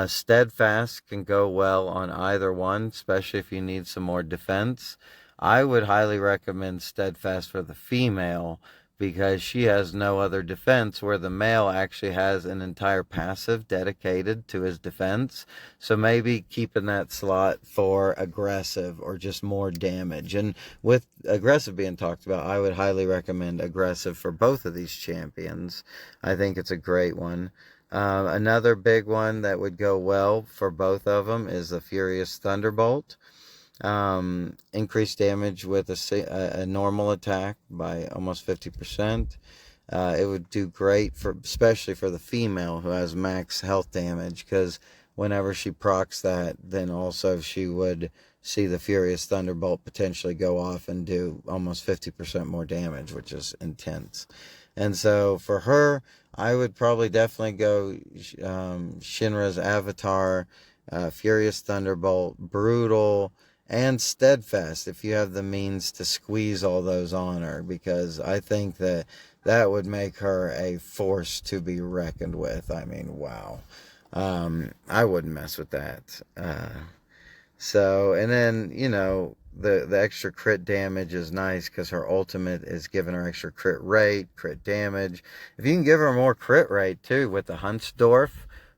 Steadfast can go well on either one, especially if you need some more defense. I would highly recommend Steadfast for the female, because she has no other defense, where the male actually has an entire passive dedicated to his defense. So maybe keeping that slot for aggressive or just more damage. And with aggressive being talked about, I would highly recommend aggressive for both of these champions. I think it's a great one. Another big one that would go well for both of them is the Furious Thunderbolt. Increased damage with a normal attack by almost 50%. It would do great especially for the female who has max health damage, because whenever she procs that, then also she would see the Furious Thunderbolt potentially go off and do almost 50% more damage, which is intense. And so for her, I would probably definitely go Shinra's Avatar, Furious Thunderbolt, Brutal, and Steadfast, if you have the means to squeeze all those on her, because I think that would make her a force to be reckoned with. I mean, wow. I wouldn't mess with that. And then, the extra crit damage is nice, because her ultimate is giving her extra crit rate, crit damage. If you can give her more crit rate, too, with the Huntsdorf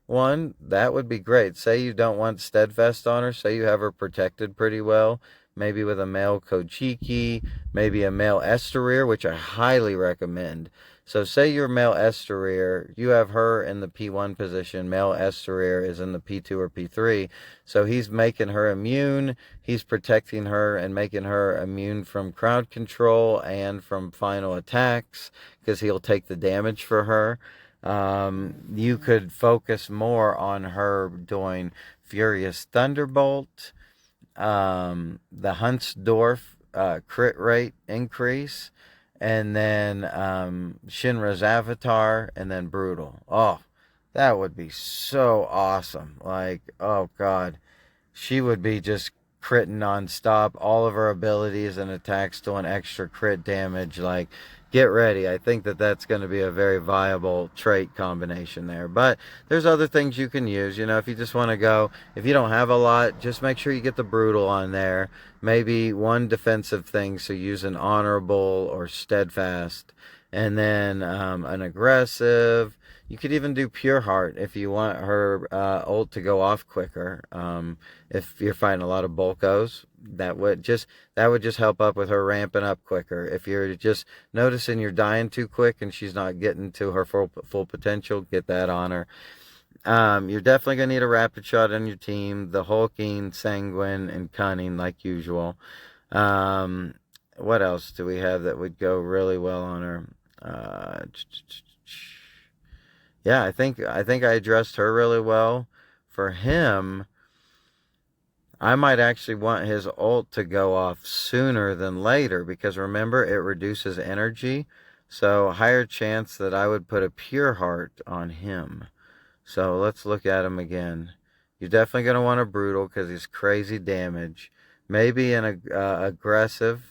one, that would be great. Say you don't want Steadfast on her, say you have her protected pretty well, maybe with a male Kochiki, maybe a male Esterir, which I highly recommend. So say you're male Esterir, you have her in the P1 position, male Esterir is in the P2 or P3, so he's making her immune, he's protecting her and making her immune from crowd control and from final attacks, because he'll take the damage for her. You could focus more on her doing Furious Thunderbolt, the Huntsdorf crit rate increase, and then Shinra's Avatar, and then Brutal. Oh, that would be so awesome. Like, oh God, she would be just critting nonstop. All of her abilities and attacks doing extra crit damage. Like, get ready. I think that that's going to be a very viable trait combination there. But there's other things you can use. You know, if you just want to go, if you don't have a lot, just make sure you get the brutal on there. Maybe one defensive thing, so use an honorable or steadfast, and then an aggressive. You could even do pure heart if you want her ult to go off quicker. If you're fighting a lot of bulkos, that would just help up with her ramping up quicker. If you're just noticing you're dying too quick and she's not getting to her full potential, get that on her. You're definitely gonna need a rapid shot on your team. The hulking, sanguine, and cunning, like usual. Um, what else do we have that would go really well on her? Uh, yeah, I think I addressed her really well. For him, I might actually want his ult to go off sooner than later because remember, it reduces energy. So, higher chance that I would put a pure heart on him. So, let's look at him again. You're definitely going to want a brutal because he's crazy damage. Maybe an aggressive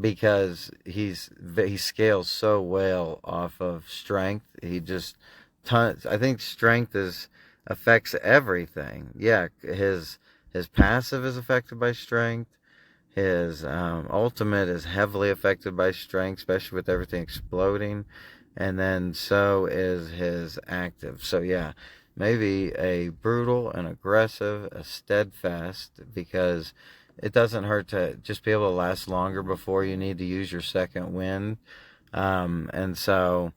because he scales so well off of strength. He just tons. I think strength is affects everything. Yeah, his passive is affected by strength. His ultimate is heavily affected by strength, especially with everything exploding. And then so is his active. So yeah, maybe a brutal, an aggressive, a steadfast, because it doesn't hurt to just be able to last longer before you need to use your second wind. And so,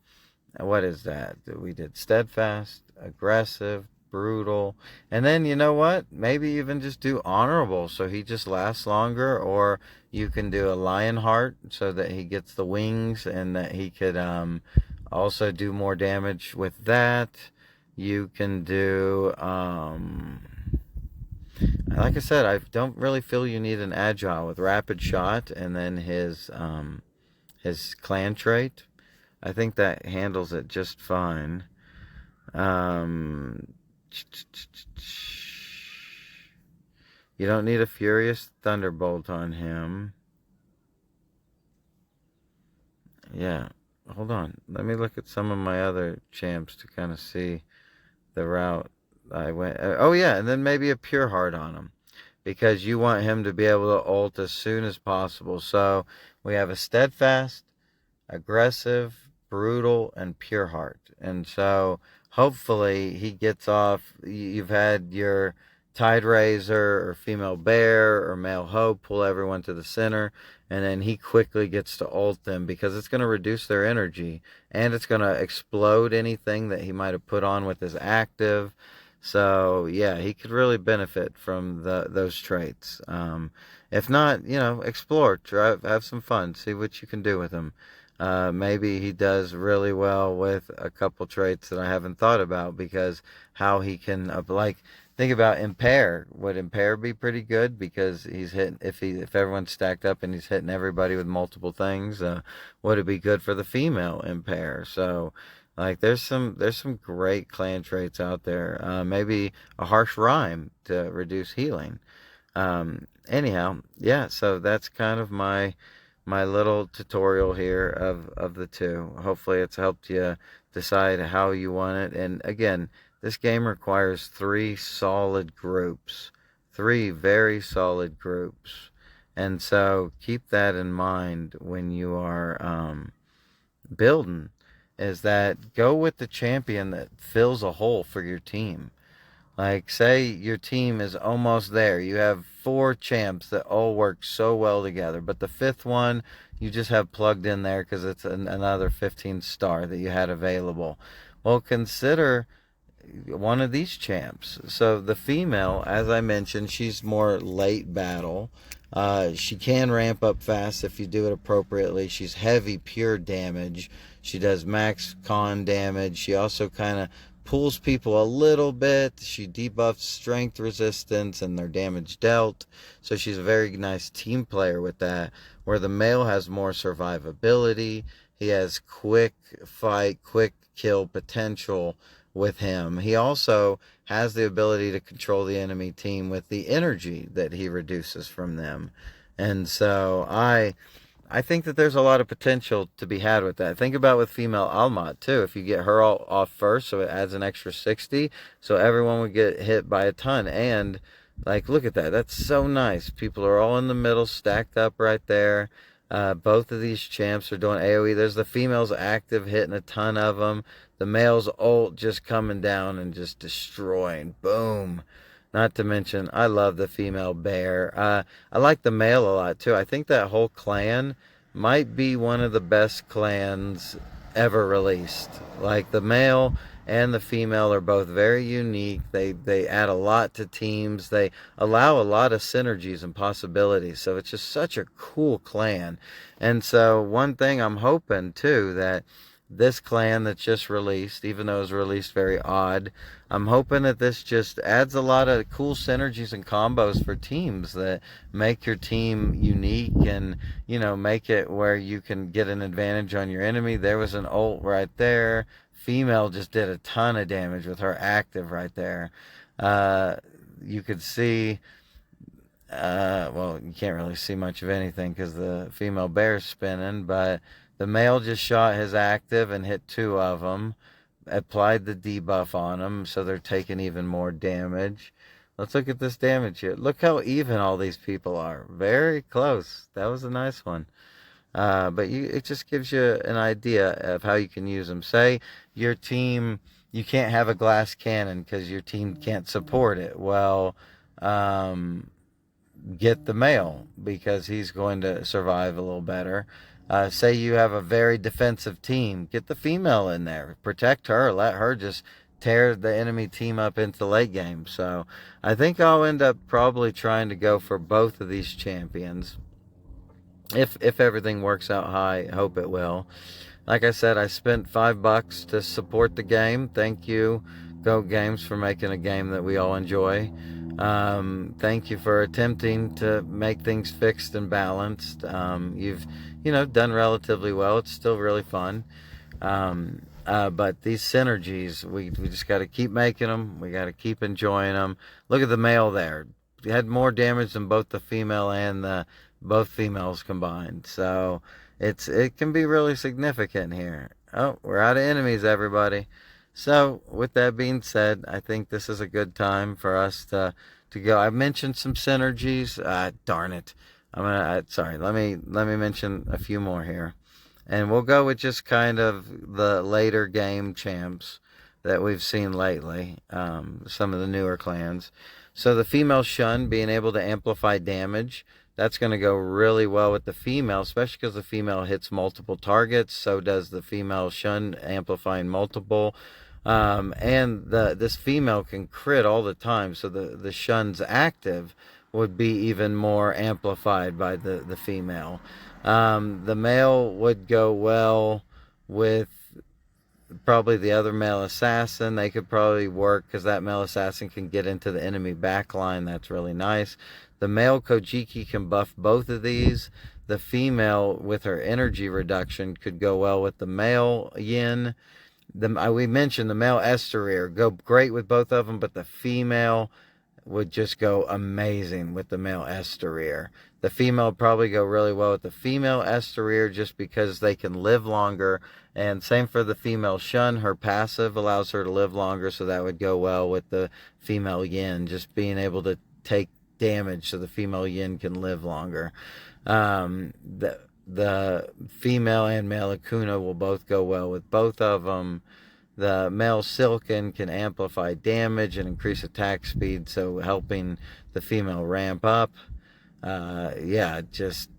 what is that? We did steadfast, aggressive, brutal, and then you know what? Maybe even just do honorable so he just lasts longer, or you can do a Lionheart so that he gets the wings and that he could also do more damage with that. You can do like I said, I don't really feel you need an agile with rapid shot and then his clan trait. I think that handles it just fine. Um, you don't need a furious thunderbolt on him. Yeah, hold on. Let me look at some of my other champs to kind of see the route I went. Oh yeah, and then maybe a pure heart on him because you want him to be able to ult as soon as possible. So we have a steadfast, aggressive, brutal, and pure heart. And so hopefully he gets off. You've had your Tide Razor or female bear or male hope pull everyone to the center, and then he quickly gets to ult them because it's going to reduce their energy and it's going to explode anything that he might have put on with his active. So yeah, he could really benefit from those traits. If not, explore, try, have some fun, see what you can do with him. Maybe he does really well with a couple traits that I haven't thought about because how he can think about impair. Would impair be pretty good because he's hitting if everyone's stacked up and he's hitting everybody with multiple things? Would it be good for the female impair? So like there's some great clan traits out there. Maybe a harsh rhyme to reduce healing. Anyhow, yeah. So that's kind of my little tutorial here of the two. Hopefully it's helped you decide how you want it. And again, this game requires three solid groups. Three very solid groups. And so keep that in mind when you are building, is that go with the champion that fills a hole for your team. Like, say your team is almost there. You have four champs that all work so well together, but the fifth one you just have plugged in there because it's another 15 star that you had available. Well, consider one of these champs. So the female, as I mentioned, she's more late battle. She can ramp up fast if you do it appropriately. She's heavy, pure damage. She does max con damage. She also kind of pulls people a little bit. She debuffs strength resistance and their damage dealt. So she's a very nice team player with that. Where the male has more survivability. He has quick fight, quick kill potential with him. He also has the ability to control the enemy team with the energy that he reduces from them. And so I think that there's a lot of potential to be had with that. Think about with female Almat too. If you get her all off first, so it adds an extra 60, so everyone would get hit by a ton. And like, look at that. That's so nice. People are all in the middle, stacked up right there. Both of these champs are doing AoE. There's the females active, hitting a ton of them. The males ult just coming down and just destroying. Boom. Not to mention, I love the female bear. I like the male a lot too. I think that whole clan might be one of the best clans ever released. Like the male and the female are both very unique. They add a lot to teams. They allow a lot of synergies and possibilities. So it's just such a cool clan. And so one thing I'm hoping too, that this clan that's just released, even though it was released very odd, I'm hoping that this just adds a lot of cool synergies and combos for teams that make your team unique and, you know, make it where you can get an advantage on your enemy. There was an ult right there. Female just did a ton of damage with her active right there. You could see, well, you can't really see much of anything because the female bear's spinning, but the male just shot his active and hit 2 of them, applied the debuff on them, so they're taking even more damage. Let's look at this damage here. Look how even all these people are. Very close. That was a nice one. But it just gives you an idea of how you can use them. Say your team, you can't have a glass cannon because your team can't support it. Well, get the male because he's going to survive a little better. Say you have a very defensive team, get the female in there, protect her, let her just tear the enemy team up into the late game. So I think I'll end up probably trying to go for both of these champions. If everything works out high, I hope it will. Like I said, I spent $5 to support the game. Thank you, Goat Games, for making a game that we all enjoy. Thank you for attempting to make things fixed and balanced. You've, done relatively well. It's still really fun. But these synergies, we just got to keep making them. We got to keep enjoying them. Look at the male there. He had more damage than both the female and both females combined. So it can be really significant here. Oh, we're out of enemies, everybody. So with that being said, I think this is a good time for us to go. I mentioned some synergies. Darn it. Sorry. Let me mention a few more here, and we'll go with just kind of the later game champs that we've seen lately. Some of the newer clans. So the female Shun being able to amplify damage. That's going to go really well with the female, especially because the female hits multiple targets. So does the female Shun, amplifying multiple. And this female can crit all the time. So the Shun's active would be even more amplified by the female. The male would go well with probably the other male assassin. They could probably work because that male assassin can get into the enemy backline. That's really nice. The male Kojiki can buff both of these. The female, with her energy reduction, could go well with the male Yin. We mentioned the male Esterier go great with both of them, but the female would just go amazing with the male Esterier. The female would probably go really well with the female Esterier just because they can live longer. And same for the female Shun. Her passive allows her to live longer, so that would go well with the female Yin, just being able to take damage so the female Yin can live longer. The female and male Akuna will both go well with both of them. The male Silken can amplify damage and increase attack speed, so helping the female ramp up. Just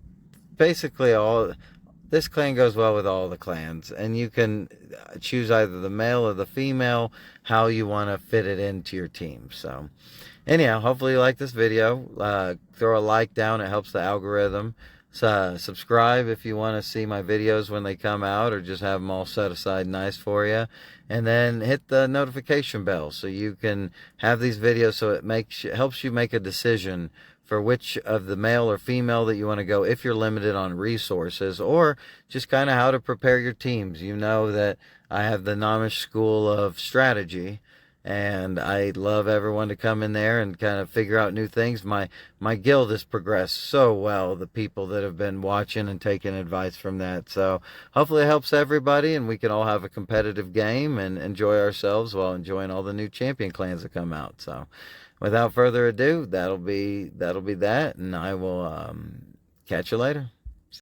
basically this clan goes well with all the clans, and you can choose either the male or the female, how you want to fit it into your team. So Anyhow, hopefully you like this video. Throw a like down, it helps the algorithm. So, subscribe if you want to see my videos when they come out, or just have them all set aside nice for you. And then hit the notification bell so you can have these videos, so it helps you make a decision for which of the male or female that you want to go, if you're limited on resources, or just kind of how to prepare your teams. You know that I have the Nomish School of Strategy, and I'd love everyone to come in there and kind of figure out new things. My guild has progressed so well, the people that have been watching and taking advice from that. So hopefully it helps everybody, and we can all have a competitive game and enjoy ourselves while enjoying all the new champion clans that come out. So without further ado, that'll be that, and I will catch you later.